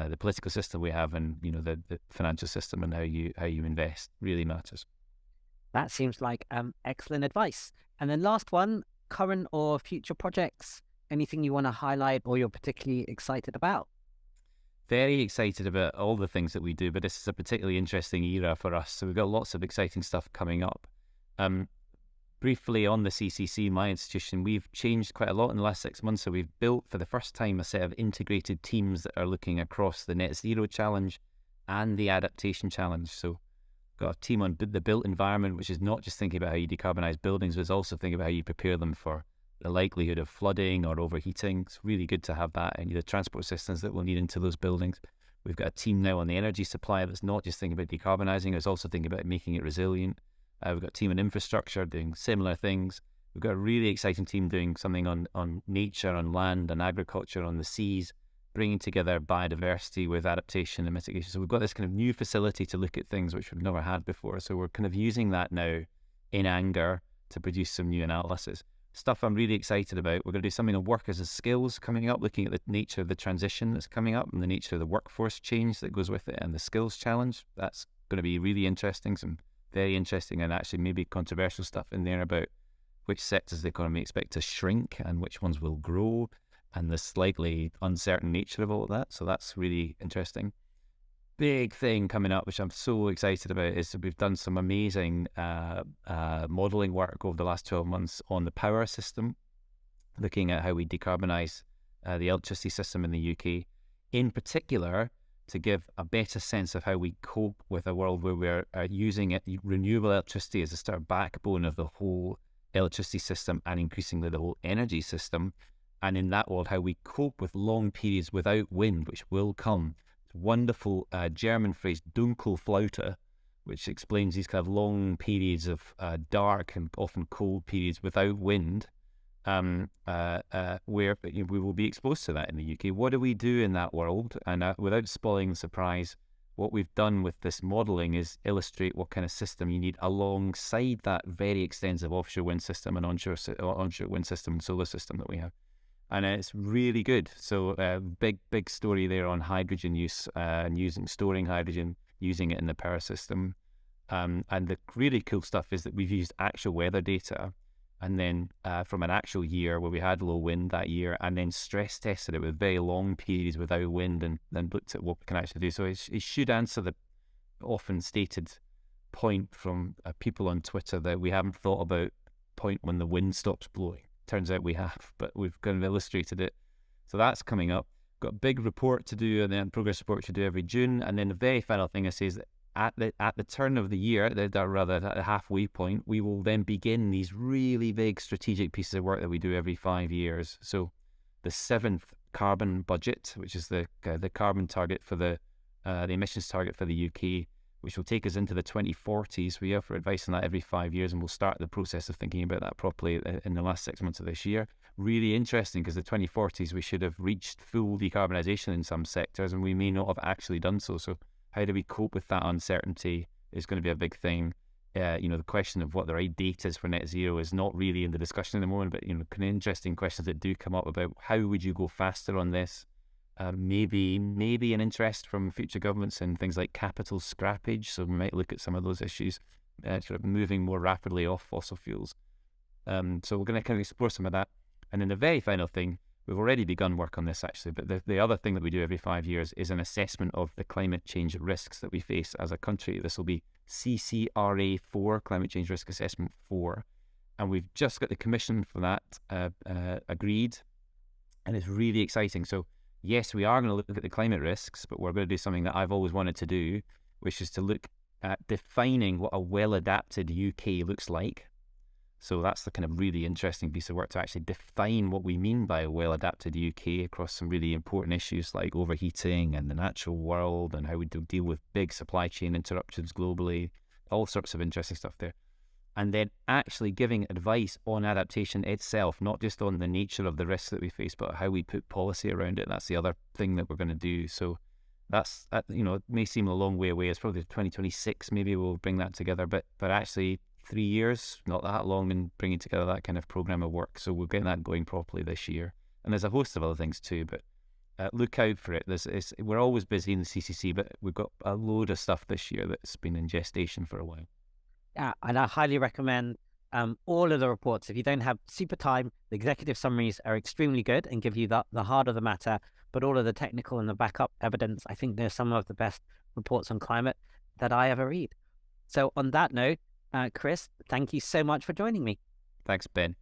the political system we have and the financial system and how you invest really matters. That seems like excellent advice. And then last one, current or future projects, anything you want to highlight or you're particularly excited about? Very excited about all the things that we do, but this is a particularly interesting era for us. So we've got lots of exciting stuff coming up. Briefly on the CCC, my institution, we've changed quite a lot in the last 6 months. So we've built for the first time a set of integrated teams that are looking across the NetZero challenge and the Adaptation challenge. So got a team on the built environment, which is not just thinking about how you decarbonise buildings, but it's also thinking about how you prepare them for the likelihood of flooding or overheating. It's really good to have that and the transport systems that we'll need into those buildings. We've got a team now on the energy supply that's not just thinking about decarbonising, it's also thinking about making it resilient. We've got a team in infrastructure doing similar things. We've got a really exciting team doing something on nature, on land, and agriculture, on the seas, bringing together biodiversity with adaptation and mitigation. So we've got this kind of new facility to look at things which we've never had before. So we're kind of using that now in anger to produce some new analysis. Stuff I'm really excited about. We're going to do something on work as a skills coming up, looking at the nature of the transition that's coming up and the nature of the workforce change that goes with it and the skills challenge. That's going to be really interesting, some very interesting and actually maybe controversial stuff in there about which sectors of the economy expect to shrink and which ones will grow and the slightly uncertain nature of all of that. So that's really interesting. big thing coming up, which I'm so excited about, is that we've done some amazing modelling work over the last 12 months on the power system, looking at how we decarbonise the electricity system in the UK, in particular, to give a better sense of how we cope with a world where we're using renewable electricity as a sort of backbone of the whole electricity system and increasingly the whole energy system. And in that world, how we cope with long periods without wind, which will come. Wonderful German phrase, Dunkelflaute, which explains these kind of long periods of dark and often cold periods without wind, where we will be exposed to that in the UK. What do we do in that world? And without spoiling the surprise, what we've done with this modelling is illustrate what kind of system you need alongside that very extensive offshore wind system and onshore wind system and solar system that we have. And it's really good. So big story there on hydrogen use and storing hydrogen, using it in the power system. And the really cool stuff is that we've used actual weather data, and then from an actual year where we had low wind that year, and then stress tested it with very long periods without wind, and then looked at what we can actually do. So it should answer the often stated point from people on Twitter that we haven't thought about point when the wind stops blowing. Turns out we have, but we've kind of illustrated it. So that's coming up. Got a big report to do, and then progress report to do every June. And then the very final thing I say is that at the turn of the year, rather at the halfway point, we will then begin these really big strategic pieces of work that we do every 5 years. So the 7th carbon budget, which is the carbon target for the emissions target for the UK, which will take us into the 2040s. We offer advice on that every 5 years, and we'll start the process of thinking about that properly in the last 6 months of this year. Really interesting, because the 2040s, we should have reached full decarbonisation in some sectors, and we may not have actually done so. So how do we cope with that uncertainty is going to be a big thing. The question of what the right date is for net zero is not really in the discussion at the moment, but kind of interesting questions that do come up about how would you go faster on this. Maybe an interest from future governments in things like capital scrappage. So we might look at some of those issues, sort of moving more rapidly off fossil fuels. So we're going to kind of explore some of that. And then the very final thing, we've already begun work on this actually, but the other thing that we do every 5 years is an assessment of the climate change risks that we face as a country. This will be CCRA 4, Climate Change Risk Assessment 4. And we've just got the commission for that agreed. And it's really exciting. So yes, we are going to look at the climate risks, but we're going to do something that I've always wanted to do, which is to look at defining what a well-adapted UK looks like. So that's the kind of really interesting piece of work, to actually define what we mean by a well-adapted UK across some really important issues like overheating and the natural world, and how we deal with big supply chain interruptions globally, all sorts of interesting stuff there. And then actually giving advice on adaptation itself, not just on the nature of the risks that we face, but how we put policy around it. That's the other thing that we're going to do. So that's, it may seem a long way away. It's probably 2026, maybe we'll bring that together. But actually 3 years, not that long, in bringing together that kind of program of work. So we're getting that going properly this year. And there's a host of other things too, but look out for it. We're always busy in the CCC, but we've got a load of stuff this year that's been in gestation for a while. Yeah, and I highly recommend all of the reports. If you don't have super time, the executive summaries are extremely good and give you the heart of the matter, but all of the technical and the backup evidence, I think they're some of the best reports on climate that I ever read. So on that note, Chris, thank you so much for joining me. Thanks, Ben.